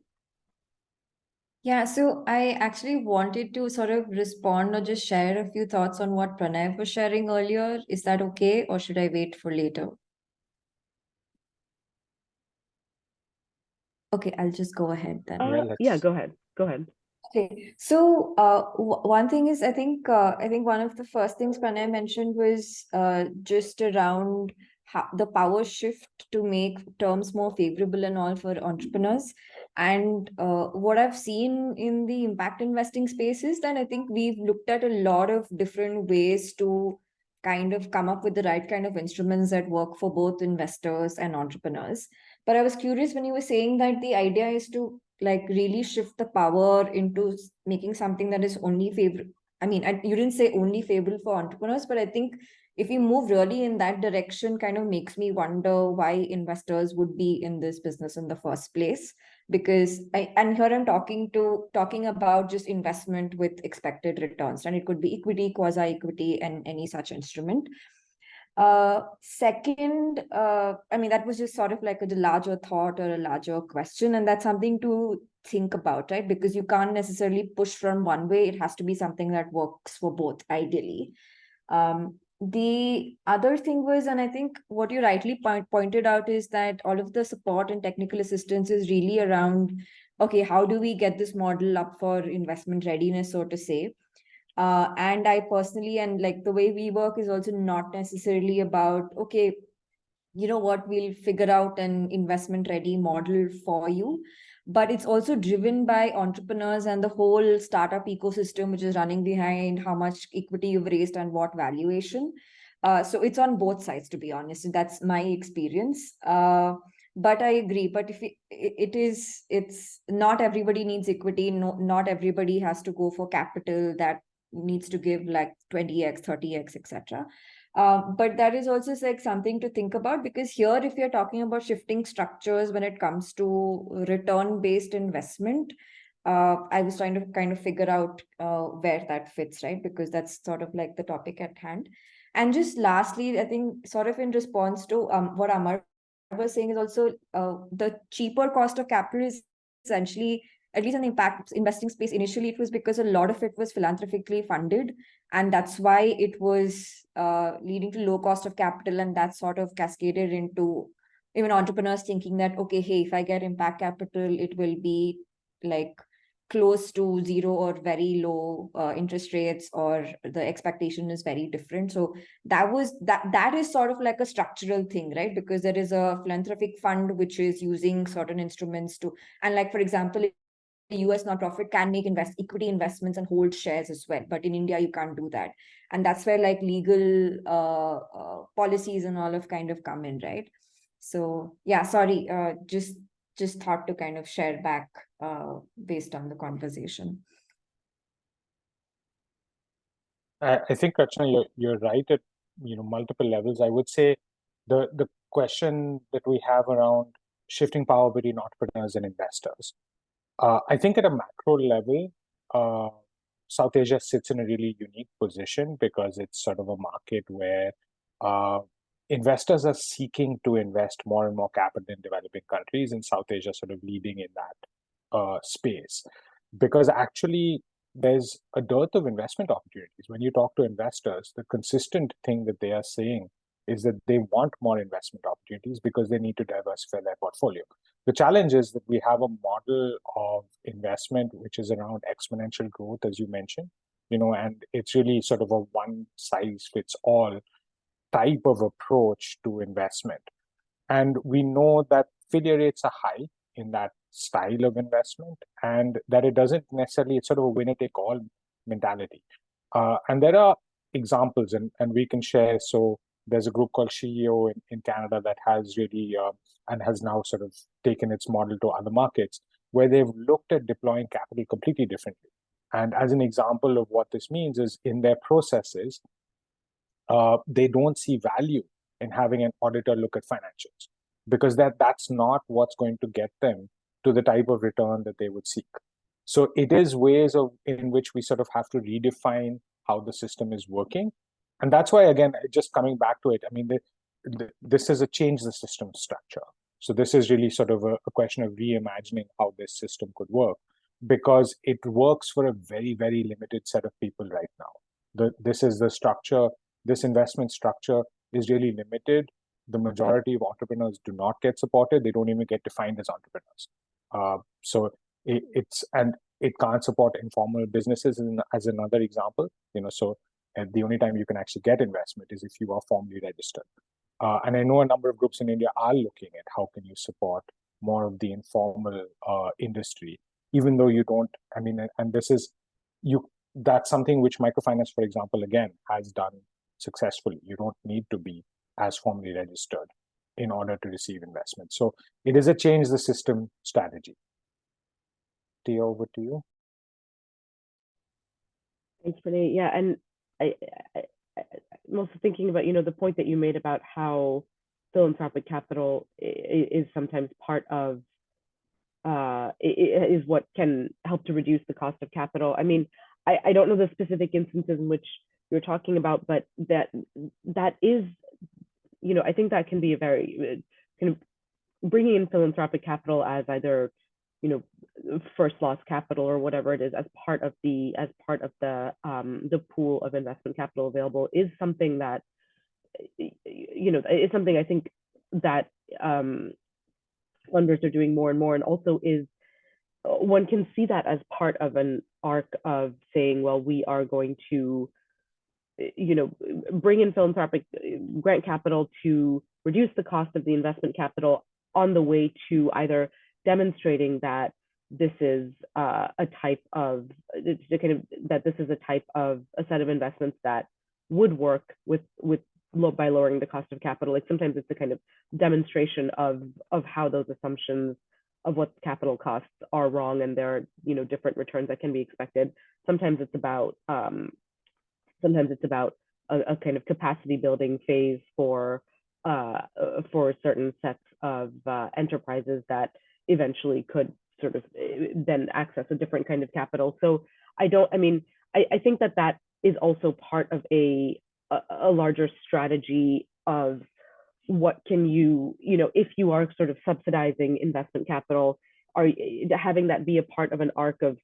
Yeah, so I actually wanted to sort of respond or just share a few thoughts on what Pranay was sharing earlier. Is that okay, or should I wait for later? Okay, I'll just go ahead then. Yeah, go ahead. Okay, so one thing is, I think one of the first things Pranay mentioned was just around the power shift to make terms more favorable and all for entrepreneurs. And what I've seen in the impact investing space is that I think we've looked at a lot of different ways to kind of come up with the right kind of instruments that work for both investors and entrepreneurs. But I was curious when you were saying that the idea is to like really shift the power into making something that is only favorable. I mean, you didn't say only favorable for entrepreneurs, but I think if we move really in that direction, kind of makes me wonder why investors would be in this business in the first place. Because and here I'm talking about just investment with expected returns, and it could be equity, quasi-equity, and any such instrument. Second, I mean, that was just sort of like a larger thought or a larger question, and that's something to think about, right? Because you can't necessarily push from one way. It has to be something that works for both, ideally. The other thing was, and I think what you rightly pointed out, is that all of the support and technical assistance is really around, okay, how do we get this model up for investment readiness, so to say? And I personally, and like the way we work is also not necessarily about, okay, you know what, we'll figure out an investment ready model for you. But it's also driven by entrepreneurs and the whole startup ecosystem, which is running behind how much equity you've raised and what valuation. So it's on both sides, to be honest. And that's my experience. But I agree. But if it's not everybody needs equity. No, not everybody has to go for capital that needs to give like 20x, 30x, etc. But that is also like something to think about, because here, if you're talking about shifting structures when it comes to return-based investment, I was trying to kind of figure out where that fits, right? Because that's sort of like the topic at hand. And just lastly, I think sort of in response to what Amar was saying, is also the cheaper cost of capital is essentially, at least in the impact investing space, initially it was because a lot of it was philanthropically funded. And that's why it was leading to low cost of capital. And that sort of cascaded into even entrepreneurs thinking that, okay, hey, if I get impact capital, it will be like close to zero or very low interest rates, or the expectation is very different. So that is sort of like a structural thing, right? Because there is a philanthropic fund which is using certain instruments to, and like, for example, a US nonprofit can make equity investments and hold shares as well. But in India, you can't do that. And that's where like legal policies and all of kind of come in, right? So yeah, sorry, just thought to kind of share back based on the conversation. I think, Rachna, you're right at multiple levels. I would say the question that we have around shifting power between entrepreneurs and investors. I think at a macro level, South Asia sits in a really unique position because it's sort of a market where investors are seeking to invest more and more capital in developing countries, and South Asia sort of leading in that space. Because actually, there's a dearth of investment opportunities. When you talk to investors, the consistent thing that they are saying is that they want more investment opportunities because they need to diversify their portfolio. The challenge is that we have a model of investment which is around exponential growth, as you mentioned, and it's really sort of a one size fits all type of approach to investment. And we know that failure rates are high in that style of investment, and that it doesn't necessarily, it's sort of a winner take all mentality. And there are examples, and we can share. So there's a group called CEO in Canada that has really, and has now sort of taken its model to other markets, where they've looked at deploying capital completely differently. And as an example of what this means is, in their processes, they don't see value in having an auditor look at financials, because that's not what's going to get them to the type of return that they would seek. So it is ways in which we sort of have to redefine how the system is working. And that's why, again, just coming back to it, I mean, this is a change the system structure. So this is really sort of a question of reimagining how this system could work, because it works for a very, very limited set of people right now. This is the structure. This investment structure is really limited. The majority of entrepreneurs do not get supported. They don't even get defined as entrepreneurs. So it can't support informal businesses as another example. So the only time you can actually get investment is if you are formally registered. And I know a number of groups in India are looking at how can you support more of the informal industry, even though you don't. I mean, and this is that's something which microfinance, for example, again, has done successfully. You don't need to be as formally registered in order to receive investment. So it is a change the system strategy. Tia, over to you. Thanks, Pranay. Yeah, and I'm also thinking about, the point that you made about how philanthropic capital is sometimes part of, is what can help to reduce the cost of capital. I mean, I don't know the specific instances in which you're talking about, but that is, I think that can be a very kind of bringing in philanthropic capital as either you know, first loss capital or whatever it is as part of the pool of investment capital available is something that, you know, is something I think that funders are doing more and more, and also is, one can see that as part of an arc of saying, well, we are going to, you know, bring in philanthropic grant capital to reduce the cost of the investment capital on the way to either demonstrating that this is a type of, that this is a type of a set of investments that would work by lowering the cost of capital. Like sometimes it's a kind of demonstration of how those assumptions of what capital costs are wrong, and there are, you know, different returns that can be expected. Sometimes it's about a kind of capacity building phase for certain sets of enterprises that eventually could sort of then access a different kind of capital. So I think that is also part of a larger strategy of what can you know, if you are sort of subsidizing investment capital, are having that be a part of an arc of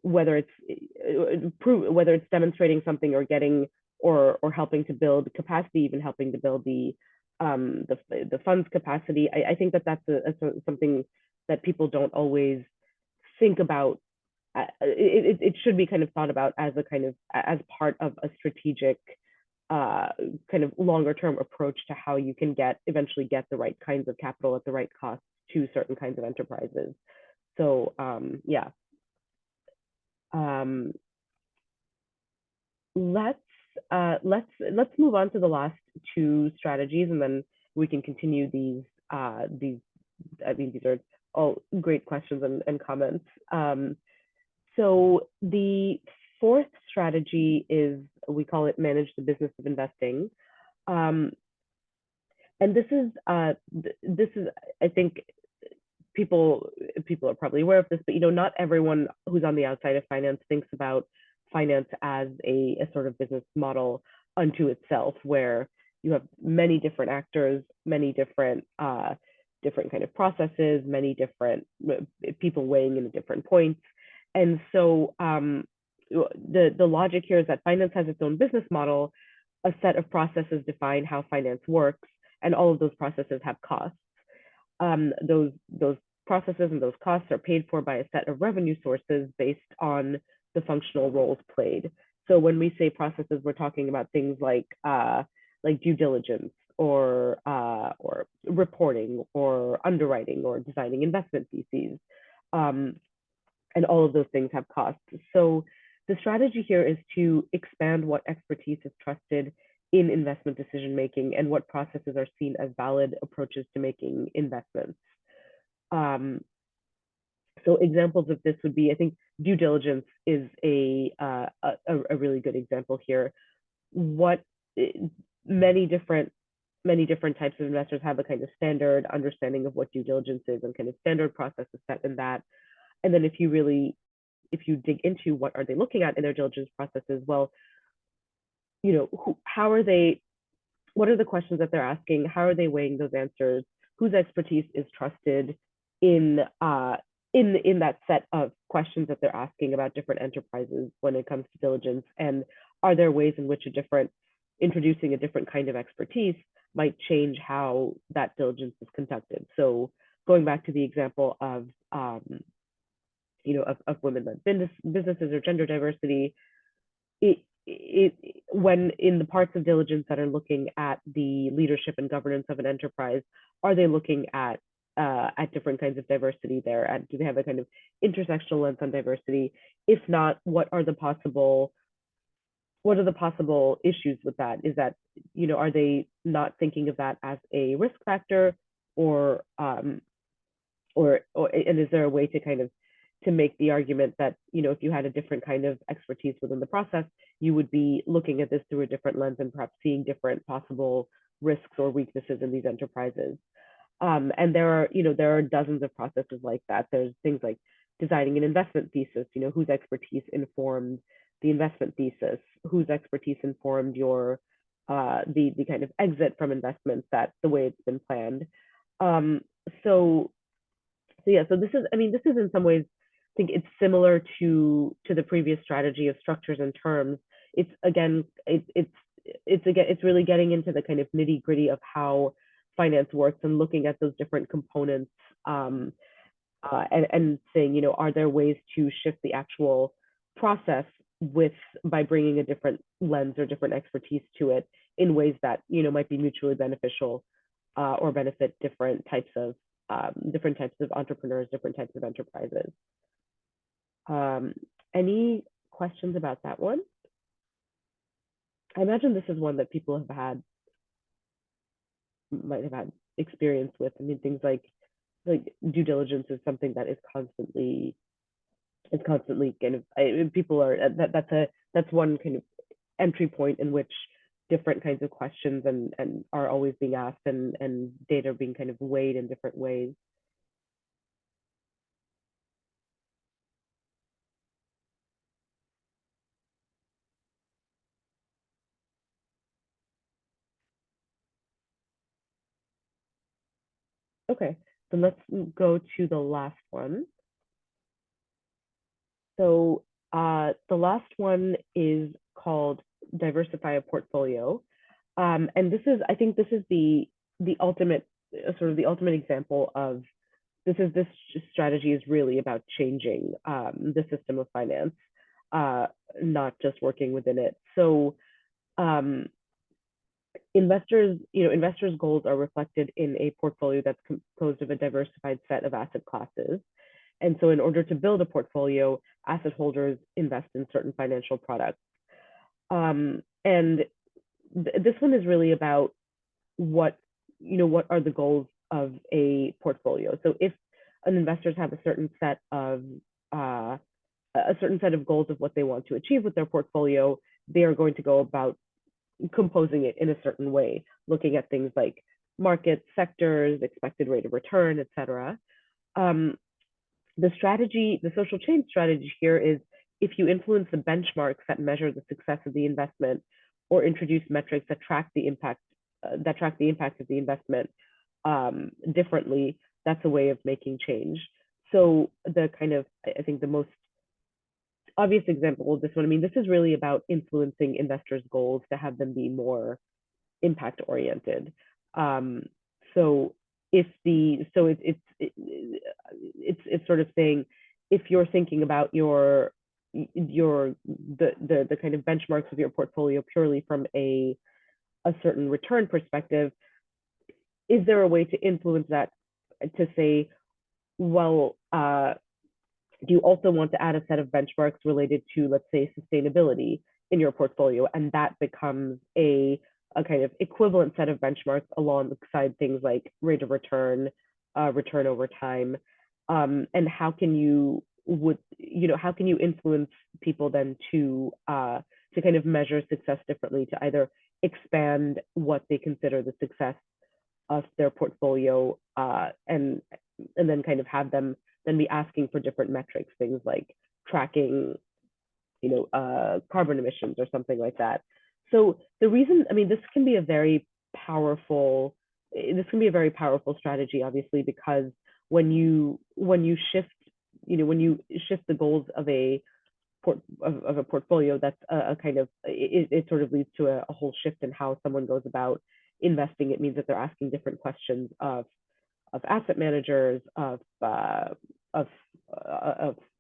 whether it's demonstrating something or getting or helping to build capacity, even helping to build the funds capacity. I think that's something that people don't always think about. It should be kind of thought about as part of a strategic kind of longer term approach to how you can eventually get the right kinds of capital at the right cost to certain kinds of enterprises. So yeah. Let's move on to the last two strategies, and then we can continue these. I mean, these are all great questions and comments. So the fourth strategy is, we call it manage the business of investing. And this is, I think people are probably aware of this, but, you know, not everyone who's on the outside of finance thinks about finance as a sort of business model unto itself, where you have many different actors, many different kind of processes, many different people weighing in at different points. And so the logic here is that finance has its own business model, a set of processes define how finance works, and all of those processes have costs. Those processes and those costs are paid for by a set of revenue sources based on the functional roles played. So when we say processes, we're talking about things like due diligence or reporting or underwriting or designing investment theses. And all of those things have costs. So the strategy here is to expand what expertise is trusted in investment decision making and what processes are seen as valid approaches to making investments. So examples of this would be, I think, due diligence is a really good example here. Many different types of investors have a kind of standard understanding of what due diligence is and kind of standard processes set in that. And then if you dig into what are they looking at in their diligence processes, well, you know, what are the questions that they're asking? How are they weighing those answers? Whose expertise is trusted in that set of questions that they're asking about different enterprises when it comes to diligence? And are there ways in which introducing a different kind of expertise might change how that diligence is conducted? So going back to the example of women-led businesses or gender diversity, when in the parts of diligence that are looking at the leadership and governance of an enterprise, are they looking at different kinds of diversity there? And do they have a kind of intersectional lens on diversity? If not, what are the possible issues with that? Is that, you know, are they not thinking of that as a risk factor, or and is there a way to kind of to make the argument that, you know, if you had a different kind of expertise within the process, you would be looking at this through a different lens and perhaps seeing different possible risks or weaknesses in these enterprises. And there are dozens of processes like that. There's things like designing an investment thesis, you know, whose expertise informed the investment thesis, whose expertise informed your the kind of exit from investments, that the way it's been planned. So So this is, I mean, this is in some ways, I think it's similar to the previous strategy of structures and terms. It's again, it's really getting into the kind of nitty gritty of how finance works and looking at those different components, and saying, you know, are there ways to shift the actual process by bringing a different lens or different expertise to it in ways that, you know, might be mutually beneficial, or benefit different types of entrepreneurs, different types of enterprises. Any questions about that one? I imagine this is one that people might have had experience with. I mean, things like due diligence is something that is constantly kind of, people are, that's one kind of entry point in which different kinds of questions and are always being asked, and data being kind of weighed in different ways. Okay, so let's go to the last one. So the last one is called diversify a portfolio. And this is, I think this is the ultimate, sort of the ultimate example of this strategy is really about changing the system of finance, not just working within it. So investors' goals are reflected in a portfolio that's composed of a diversified set of asset classes. And so in order to build a portfolio, asset holders invest in certain financial products. And this one is really about what are the goals of a portfolio. So if an investors have a certain set of goals of what they want to achieve with their portfolio, they are going to go about composing it in a certain way, looking at things like markets, sectors, expected rate of return, etc. The social change strategy here is if you influence the benchmarks that measure the success of the investment, or introduce metrics that track the impact of the investment differently, that's a way of making change. So the kind of, I think the most obvious example of this one, I mean, this is really about influencing investors' goals to have them be more impact oriented. So it's sort of saying, if you're thinking about the kind of benchmarks of your portfolio purely from a certain return perspective, is there a way to influence that to say, well, do you also want to add a set of benchmarks related to, let's say, sustainability in your portfolio, and that becomes a kind of equivalent set of benchmarks alongside things like rate of return, return over time, and how can you influence people then to kind of measure success differently, to either expand what they consider the success of their portfolio, and then kind of have them then be asking for different metrics, things like tracking, carbon emissions or something like that. So the reason, I mean, this can be a very powerful strategy, obviously, because when you shift the goals of a portfolio, that's a kind of, it sort of leads to a whole shift in how someone goes about investing. It means that they're asking different questions of asset managers, of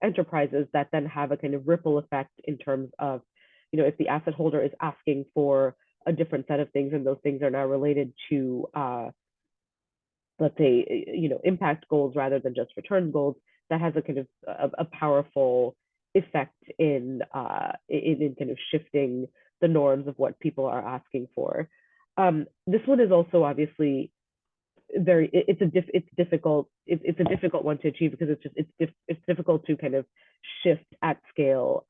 enterprises, that then have a kind of ripple effect in terms of, if the asset holder is asking for a different set of things, and those things are now related to, let's say, impact goals rather than just return goals, that has a kind of a powerful effect in kind of shifting the norms of what people are asking for. This one is also obviously it's a difficult one to achieve, because it's difficult to kind of shift at scale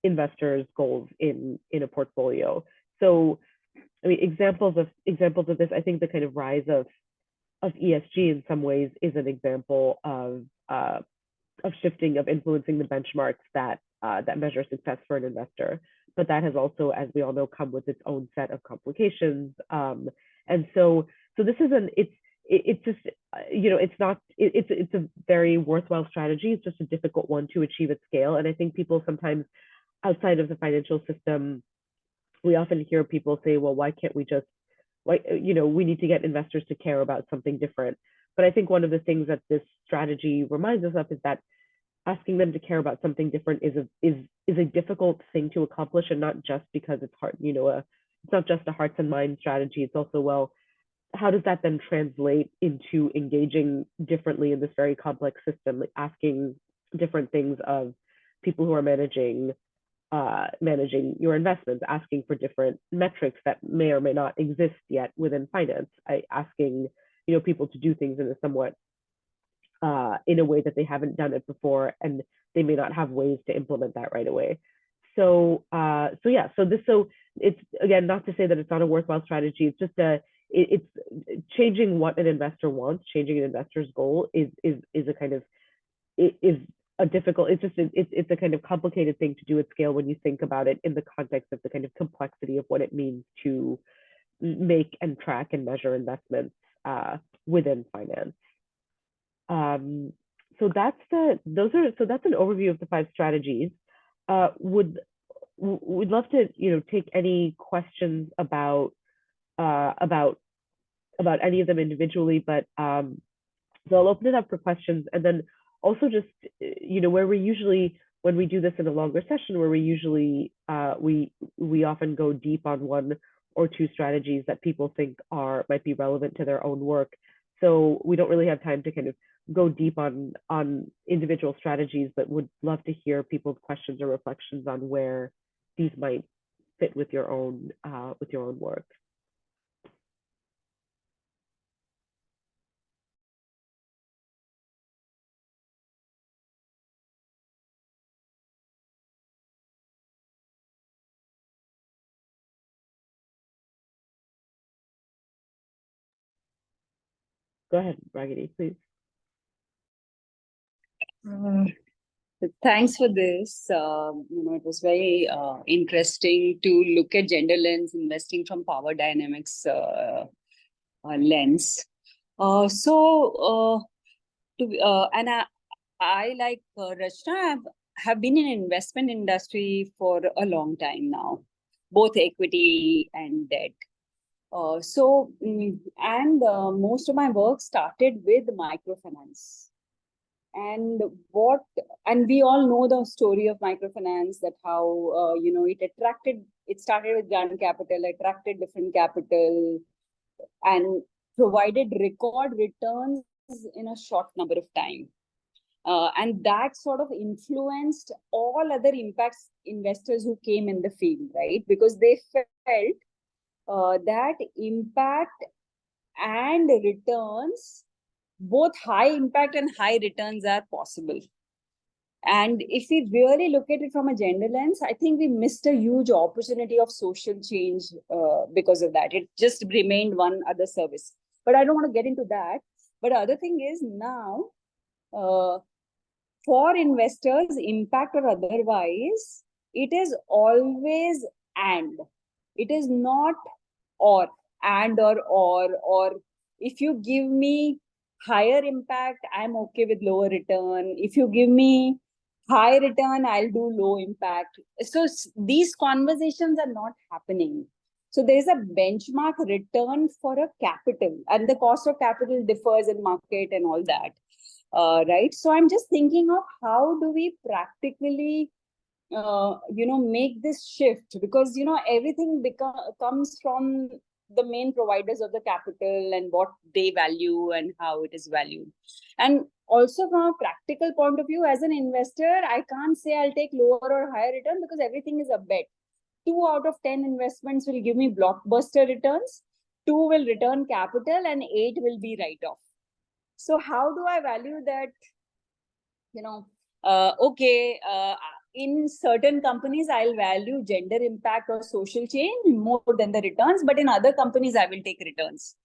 investors' goals in a portfolio. So, I mean, examples of this, I think the kind of rise of ESG in some ways is an example of shifting, of influencing the benchmarks that measure success for an investor. But that has also, as we all know, come with its own set of complications. And so this is it's just, it's not, it's a very worthwhile strategy. It's just a difficult one to achieve at scale. And I think people sometimes outside of the financial system, we often hear people say, well, why can't we just, we need to get investors to care about something different. But I think one of the things that this strategy reminds us of is that asking them to care about something different is a difficult thing to accomplish, and not just because it's hard, it's not just a hearts and minds strategy. It's also, well, how does that then translate into engaging differently in this very complex system, like asking different things of people who are managing your investments, asking for different metrics that may or may not exist yet within finance, asking people to do things in a somewhat in a way that they haven't done it before, and they may not have ways to implement that right away. So it's, again, not to say that it's not a worthwhile strategy. It's just it's changing what an investor wants, changing an investor's goal is a kind of, is a difficult, it's a kind of complicated thing to do at scale when you think about it in the context of the kind of complexity of what it means to make and track and measure investments within finance. So that's an overview of the 5 strategies. We'd love to take any questions about any of them individually, but so I'll open it up for questions, and then also just where we usually, when we do this in a longer session, where we usually we often go deep on 1 or 2 strategies that people think might be relevant to their own work. So we don't really have time to kind of go deep on individual strategies, but would love to hear people's questions or reflections on where these might fit with your own work. Go ahead, Ragini, please. Thanks for this. It was very interesting to look at gender lens investing from power dynamics lens. And I like Rachna, have been in investment industry for a long time now, both equity and debt. Most of my work started with microfinance. And we all know the story of microfinance, that how it started with grant capital, attracted different capital, and provided record returns in a short number of time. And that sort of influenced all other impacts investors who came in the field, right? Because they felt that impact and returns, both high impact and high returns, are possible. And if we really look at it from a gender lens, I think we missed a huge opportunity of social change because of that. It just remained one other service. But I don't want to get into that. But the other thing is now, for investors, impact or otherwise, it is always and. It is not or, and or if you give me higher impact, I'm okay with lower return. If you give me high return, I'll do low impact. So these conversations are not happening. So there is a benchmark return for a capital, and the cost of capital differs in market and all that, right? So I'm just thinking of how do we practically make this shift, because everything comes from the main providers of the capital and what they value and how it is valued. And also from a practical point of view, as an investor, I can't say I'll take lower or higher return, because everything is a bet. 2 out of 10 investments will give me blockbuster returns, 2 will return capital, and 8 will be write-off. So how do I value that? In certain companies, I'll value gender impact or social change more than the returns, but in other companies, I will take returns.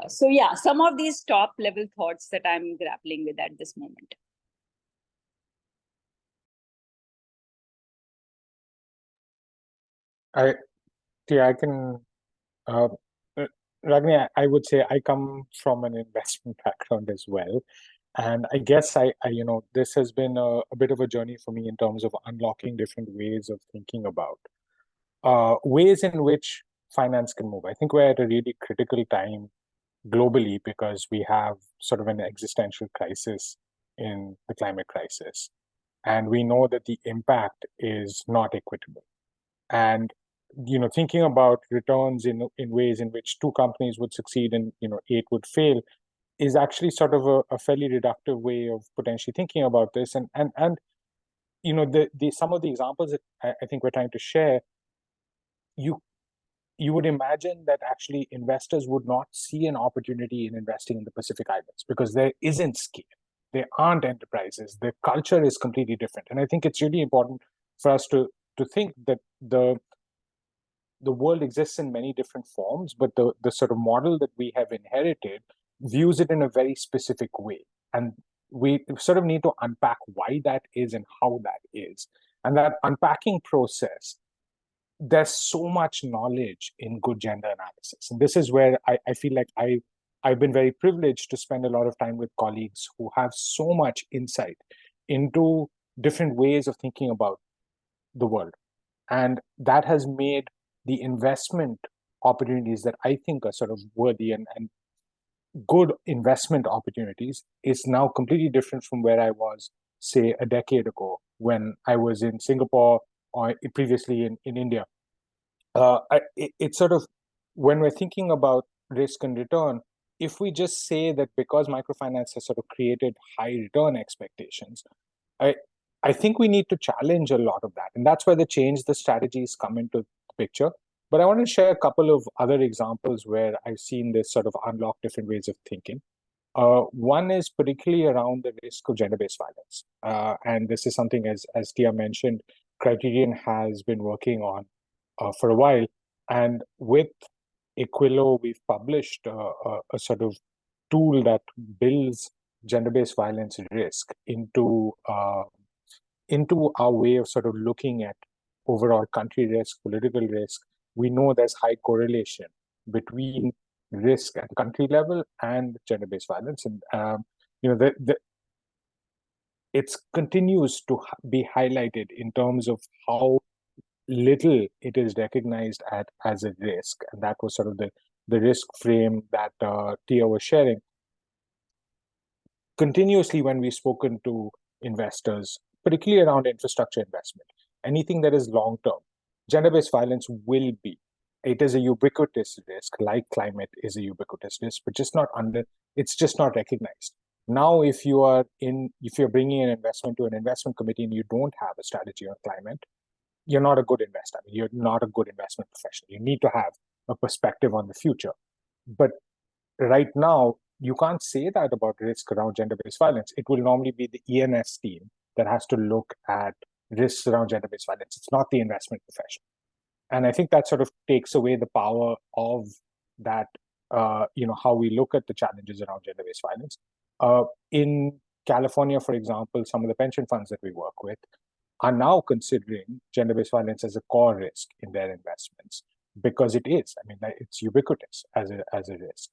So yeah, some of these top level thoughts that I'm grappling with at this moment. I can Ragni, I would say I come from an investment background as well. And I guess this has been a bit of a journey for me in terms of unlocking different ways of thinking about ways in which finance can move. I think we're at a really critical time globally because we have sort of an existential crisis in the climate crisis. And we know that the impact is not equitable. And thinking about returns in ways in which two companies would succeed and eight would fail is actually sort of a fairly reductive way of potentially thinking about this. And the some of the examples that I think we're trying to share, you would imagine that actually investors would not see an opportunity in investing in the Pacific Islands because there isn't scale. There aren't enterprises. The culture is completely different. And I think it's really important for us to think that the world exists in many different forms, but the sort of model that we have inherited views it in a very specific way. And we sort of need to unpack why that is and how that is. And that unpacking process, there's so much knowledge in good gender analysis. And this is where I feel like I've been very privileged to spend a lot of time with colleagues who have so much insight into different ways of thinking about the world. And that has made the investment opportunities that I think are sort of worthy and good investment opportunities is now completely different from where I was, say, a decade ago when I was in Singapore or previously in India. It's sort of, when we're thinking about risk and return, if we just say that because microfinance has sort of created high return expectations, I think we need to challenge a lot of that. And that's where the change the strategies come into the picture. But I want to share a couple of other examples where I've seen this sort of unlock different ways of thinking. One is particularly around the risk of gender-based violence. And this is something, as Tia mentioned, Criterion has been working on for a while. And with Equilo, we've published a sort of tool that builds gender-based violence risk into our way of sort of looking at overall country risk, political risk. We know there's high correlation between risk at country level and gender-based violence. And, it continues to be highlighted in terms of how little it is recognized as a risk. And that was sort of the risk frame that Tia was sharing. Continuously, when we've spoken to investors, particularly around infrastructure investment, anything that is long-term, gender-based violence will be. It is a ubiquitous risk, like climate is a ubiquitous risk, but it's just not recognized. Now, if you're bringing an investment to an investment committee and you don't have a strategy on climate, you're not a good investor. I mean, you're not a good investment professional. You need to have a perspective on the future. But right now, you can't say that about risk around gender-based violence. It will normally be the ENS team that has to look at risks around gender-based violence. It's not the investment professional. And I think that sort of takes away the power of that, how we look at the challenges around gender-based violence. In California, for example, some of the pension funds that we work with are now considering gender-based violence as a core risk in their investments because it is. I mean, it's ubiquitous as a risk.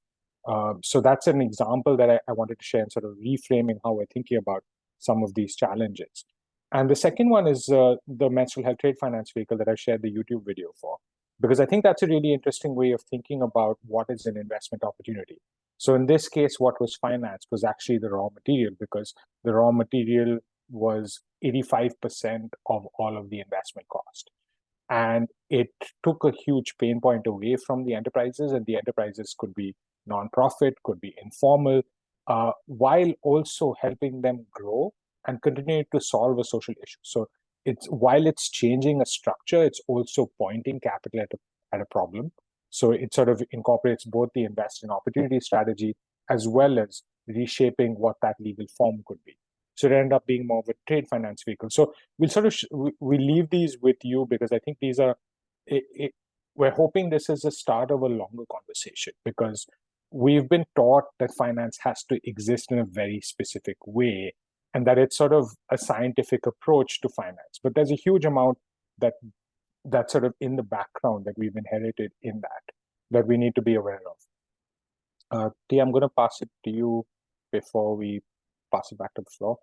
So that's an example that I wanted to share and sort of reframing how we're thinking about some of these challenges. And the second one is the menstrual health trade finance vehicle that I shared the YouTube video for, because I think that's a really interesting way of thinking about what is an investment opportunity. So in this case, what was financed was actually the raw material, because the raw material was 85% of all of the investment cost. And it took a huge pain point away from the enterprises, and the enterprises could be nonprofit, could be informal, while also helping them grow and continue to solve a social issue. So while it's changing a structure, it's also pointing capital at a problem. So it sort of incorporates both the invest in opportunity strategy as well as reshaping what that legal form could be. So it ended up being more of a trade finance vehicle. So we'll sort of we leave these with you because I think these are, we're hoping this is the start of a longer conversation, because we've been taught that finance has to exist in a very specific way and that it's sort of a scientific approach to finance. But there's a huge amount that's sort of in the background that we've inherited in that we need to be aware of. Tia, I'm going to pass it to you before we pass it back to the floor.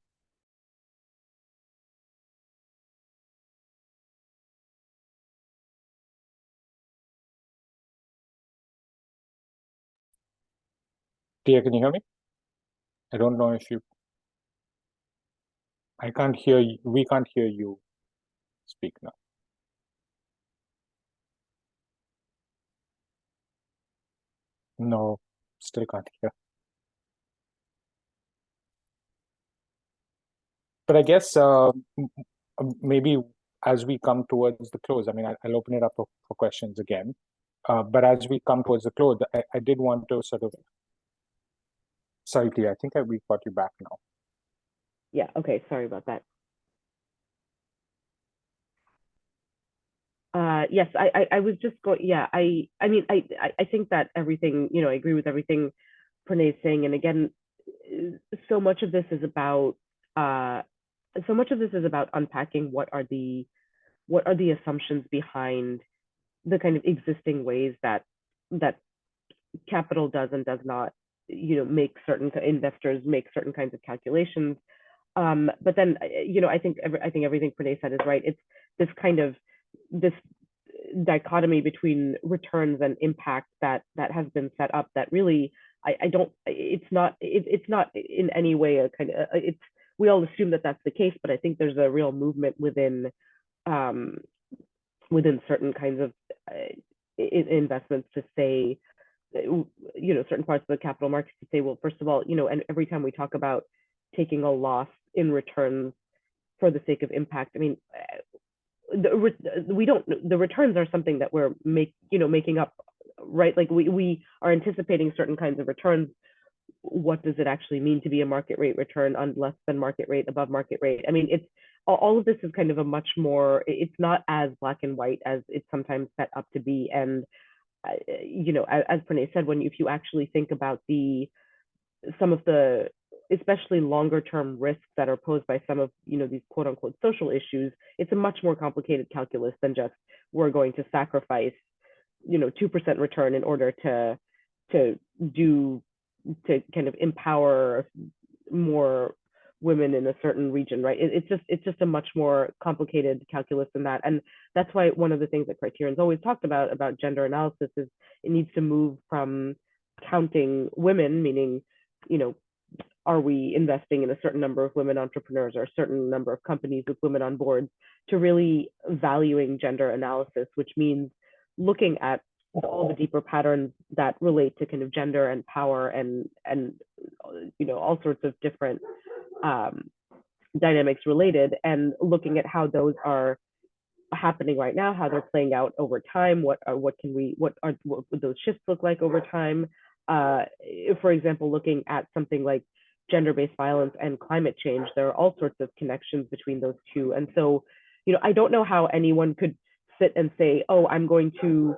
Tia, can you hear me? I don't know if you. I can't hear you. We can't hear you speak now. No, still can't hear. But I guess maybe as we come towards the close, I mean, I'll open it up for questions again. But as we come towards the close, I did want to sort of. Sorry, Tia, I think we got you back now. Yeah, okay, sorry about that. Yes, I was just going, yeah, I mean, I think that everything, you know, I agree with everything Pranay's saying. And again, so much of this is about unpacking what are the assumptions behind the kind of existing ways that capital does and does not, you know, make certain investors make certain kinds of calculations. But then, you know, I think everything Pranay said is right. It's this kind of this dichotomy between returns and impact that has been set up that really it's not in any way a kind of we all assume that that's the case, but I think there's a real movement within certain kinds of investments to say, you know, certain parts of the capital markets to say, well, first of all, you know, and every time we talk about taking a loss in returns for the sake of impact, I mean, the returns are something that we're making up, right? Like we are anticipating certain kinds of returns. What does it actually mean to be a market rate return on less than market rate, above market rate? I mean, it's all of this is kind of a much more, it's not as black and white as it's sometimes set up to be. And you know, as Pranay said, if you actually think about some of the especially longer term risks that are posed by some of, you know, these quote unquote social issues, it's a much more complicated calculus than just we're going to sacrifice, you know, 2% return in order to kind of empower more women in a certain region, right? It's just a much more complicated calculus than that. And that's why one of the things that Criterion's always talked about gender analysis is it needs to move from counting women, meaning, you know, are we investing in a certain number of women entrepreneurs or a certain number of companies with women on boards, to really valuing gender analysis, which means looking at all the deeper patterns that relate to kind of gender and power and you know, all sorts of different dynamics related, and looking at how those are happening right now, how they're playing out over time, what would those shifts look like over time. For example, looking at something like gender-based violence and climate change, there are all sorts of connections between those two. And so, you know, I don't know how anyone could sit and say, oh, I'm going to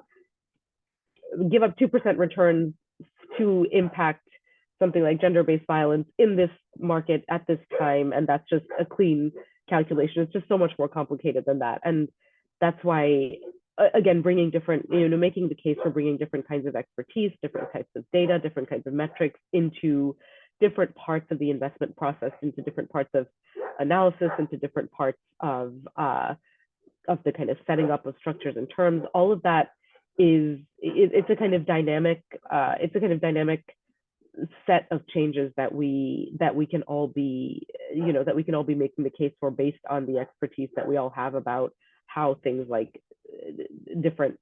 give up 2% returns to impact something like gender-based violence in this market at this time, and that's just a clean calculation. It's just so much more complicated than that. And that's why, again, bringing different, you know, making the case for bringing different kinds of expertise, different types of data, different kinds of metrics into different parts of the investment process, into different parts of analysis, into different parts of the kind of setting up of structures and terms. All of that it's a kind of dynamic set of changes that we can all be, you know, that we can all be making the case for based on the expertise that we all have about how things like different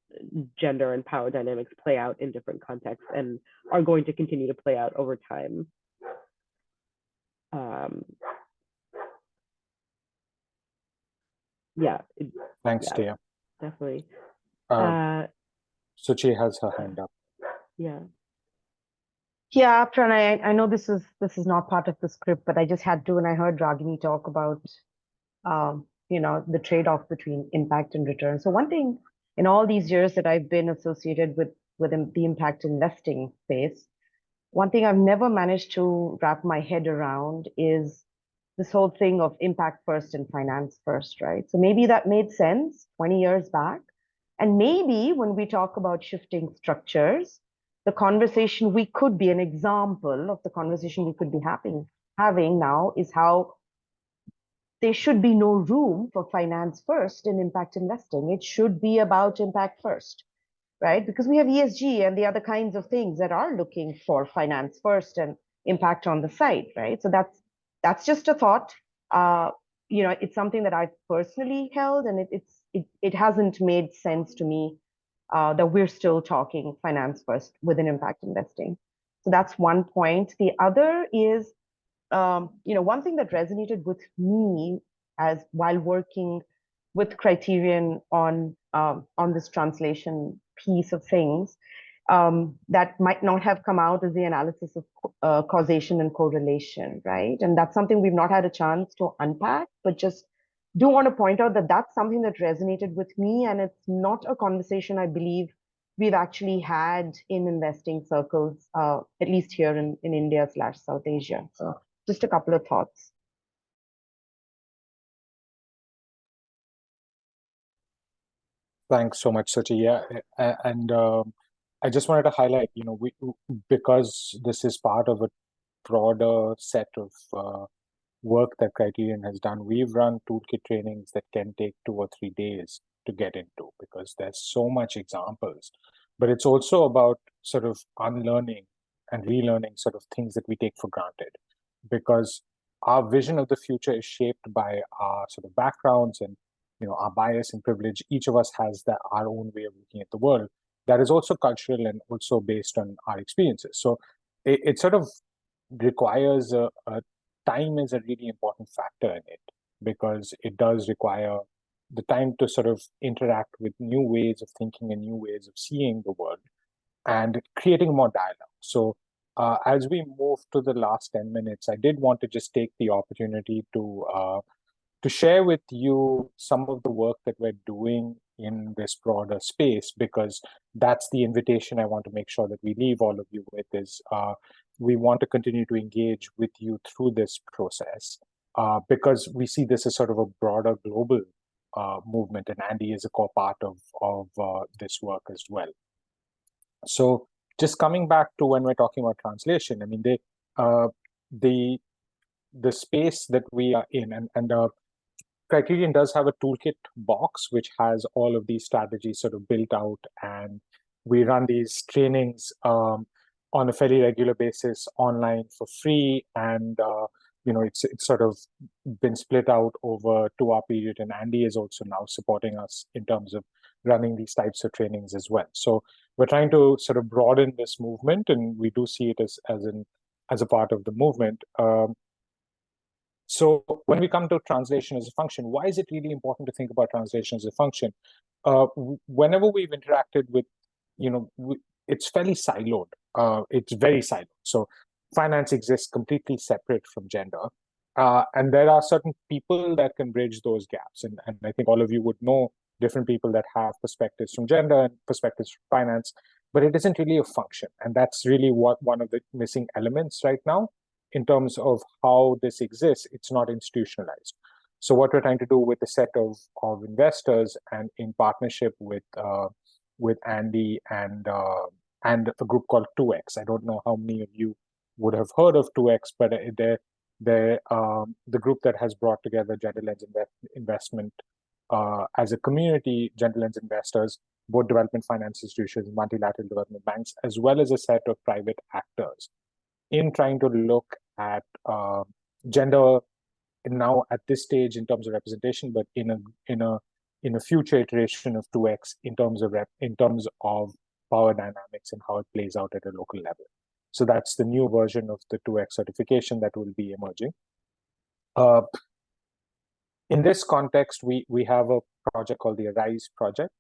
gender and power dynamics play out in different contexts and are going to continue to play out over time. Yeah. Thanks, yeah, Tia. definitely. Suchi has her hand up. Yeah. Yeah, Pranay, I know this is not part of the script, but I just had to when I heard Ragini talk about you know, the trade-off between impact and return. So one thing in all these years that I've been associated with the impact investing space, one thing I've never managed to wrap my head around is this whole thing of impact first and finance first, right? So maybe that made sense 20 years back. And maybe when we talk about shifting structures, the conversation we could be, an example of the conversation we could be having now is how there should be no room for finance first in impact investing. It should be about impact first, right? Because we have ESG and the other kinds of things that are looking for finance first and impact on the side, right? So that's just a thought. It's something that I've personally held, and it hasn't made sense to me that we're still talking finance first within impact investing. So that's one point. The other is, one thing that resonated with me as while working with Criterion on this translation piece of things, that might not have come out as the analysis of causation and correlation, right? And that's something we've not had a chance to unpack, but just do want to point out that that's something that resonated with me, and it's not a conversation I believe we've actually had in investing circles, at least here in India/South Asia. So just a couple of thoughts. Thanks so much, Sachi. Yeah, and I just wanted to highlight, because this is part of a broader set of work that Criterion has done, we've run toolkit trainings that can take 2 or 3 days to get into, because there's so much examples. But it's also about sort of unlearning and relearning sort of things that we take for granted, because our vision of the future is shaped by our sort of backgrounds and our bias and privilege. Each of us has our own way of looking at the world that is also cultural and also based on our experiences. So it sort of requires time is a really important factor in it, because it does require the time to sort of interact with new ways of thinking and new ways of seeing the world and creating more dialogue. So as we move to the last 10 minutes, I did want to just take the opportunity to share with you some of the work that we're doing in this broader space, because that's the invitation I want to make sure that we leave all of you with is we want to continue to engage with you through this process, because we see this as sort of a broader global movement, and ANDE is a core part of this work as well. So just coming back to when we're talking about translation, I mean, the space that we are in, and Criterion does have a toolkit box which has all of these strategies sort of built out, and we run these trainings on a fairly regular basis online for free, and it's sort of been split out over 2-hour period, and ANDE is also now supporting us in terms of running these types of trainings as well. So we're trying to sort of broaden this movement, and we do see it as a part of the movement. So when we come to translation as a function, why is it really important to think about translation as a function? Whenever we've interacted with, it's fairly siloed. It's very siloed. So finance exists completely separate from gender. And there are certain people that can bridge those gaps. And I think all of you would know different people that have perspectives from gender and perspectives from finance, but it isn't really a function. And that's really one of the missing elements right now. In terms of how this exists, it's not institutionalized. So what we're trying to do with a set of investors and in partnership with ANDE and a group called 2X. I don't know how many of you would have heard of 2X, but they're the group that has brought together Gender Lens investment as a community, Gender Lens investors, both development finance institutions, multilateral development banks, as well as a set of private actors in trying to look at gender now at this stage in terms of representation, but in a future iteration of 2X in terms of power dynamics and how it plays out at a local level. So that's the new version of the 2X certification that will be emerging. In this context, we have a project called the ARISE project.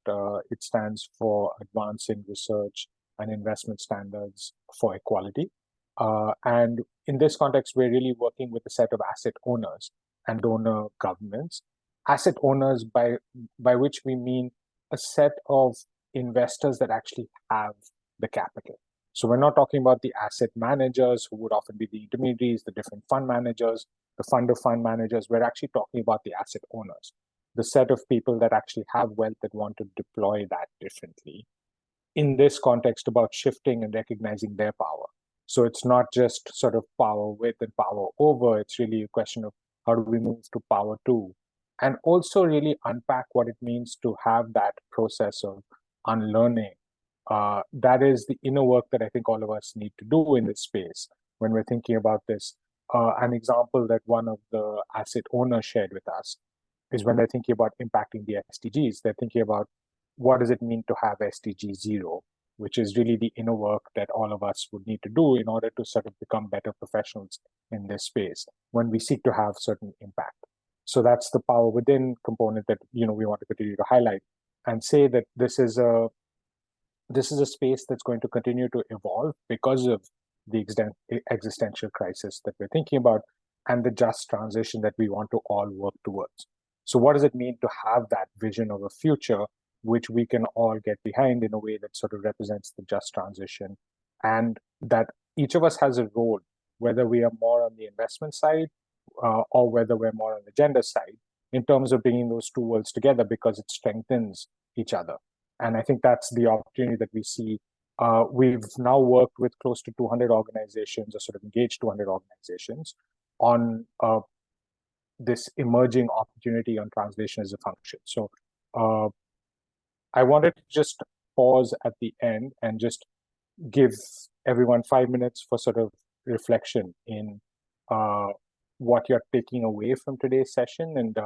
It stands for Advancing Research and Investment Standards for Equality. And in this context, we're really working with a set of asset owners and donor governments. Asset owners, by which we mean a set of investors that actually have the capital. So we're not talking about the asset managers, who would often be the intermediaries, the different fund managers, the fund of fund managers. We're actually talking about the asset owners, the set of people that actually have wealth that want to deploy that differently. in this context about shifting and recognizing their power. So it's not just sort of power with and power over, it's really a question of how do we move to power to, and also really unpack what it means to have that process of unlearning. That is the inner work that I think all of us need to do in this space when we're thinking about this. An example that one of the asset owners shared with us is when they're thinking about impacting the SDGs, they're thinking about what does it mean to have SDG 0, which is really the inner work that all of us would need to do in order to sort of become better professionals in this space when we seek to have certain impact. So that's the power within component that we want to continue to highlight and say that this is a space that's going to continue to evolve because of the existential crisis that we're thinking about and the just transition that we want to all work towards. So what does it mean to have that vision of a future which we can all get behind in a way that sort of represents the just transition, and that each of us has a role, whether we are more on the investment side or whether we're more on the gender side, in terms of bringing those two worlds together, because it strengthens each other. And I think that's the opportunity that we see. We've now worked with close to 200 organizations, or sort of engaged 200 organizations on this emerging opportunity on translation as a function. So I wanted to just pause at the end and just give everyone 5 minutes for sort of reflection in what you're taking away from today's session. And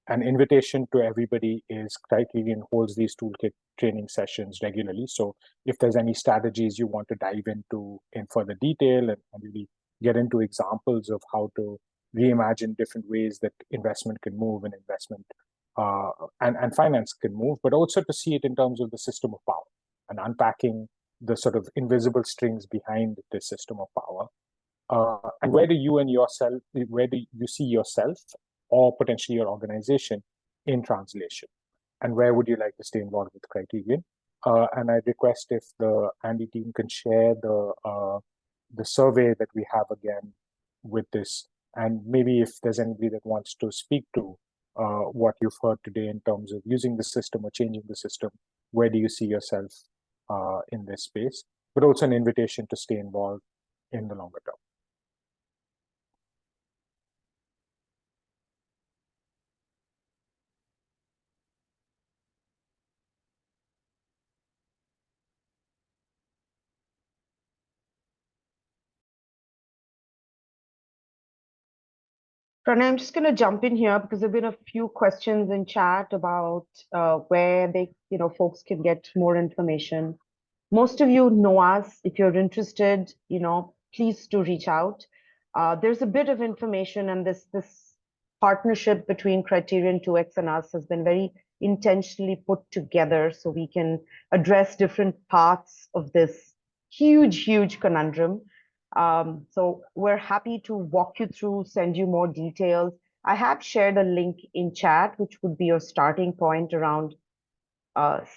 an invitation to everybody is Criterion holds these toolkit training sessions regularly. So if there's any strategies you want to dive into in further detail and really get into examples of how to reimagine different ways that investment can move and investment and finance can move, but also to see it in terms of the system of power and unpacking the sort of invisible strings behind this system of power. And where do you see yourself or potentially your organization in translation? And where would you like to stay involved with Criterion? And I request if the ANDE team can share the survey that we have again with this, and maybe if there's anybody that wants to speak to what you've heard today in terms of using the system or changing the system, where do you see yourself in this space? But also an invitation to stay involved in the longer term. Pranay, I'm just going to jump in here because there have been a few questions in chat about where folks can get more information. Most of you know us. If you're interested, please do reach out. There's a bit of information, and this partnership between Criterion 2X and us has been very intentionally put together so we can address different parts of this huge conundrum. So we're happy to walk you through, send you more details. I have shared a link in chat, which would be your starting point around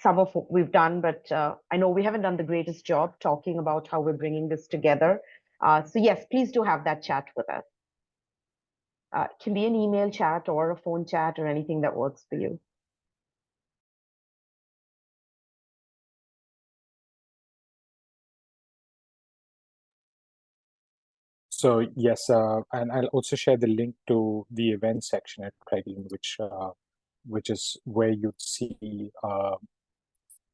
some of what we've done, but I know we haven't done the greatest job talking about how we're bringing this together. So yes, please do have that chat with us. It can be an email chat or a phone chat or anything that works for you. So yes, and I'll also share the link to the event section at Criterion, which is where you'd see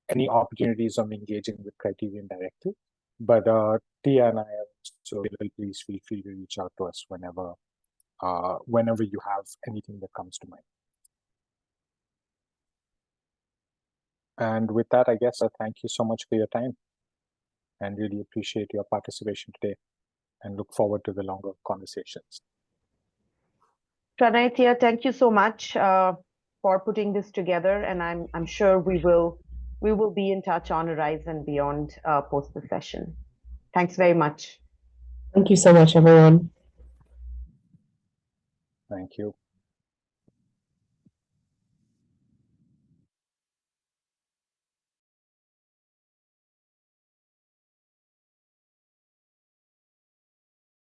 any opportunities of engaging with Criterion directly. But Tia and I are so please feel free to reach out to us whenever you have anything that comes to mind. And with that, I guess thank you so much for your time, and really appreciate your participation today, and look forward to the longer conversations. Pranay, Tia, thank you so much for putting this together, and I'm sure we will be in touch on Arise and Beyond post the session. Thanks very much. Thank you so much, everyone. Thank you.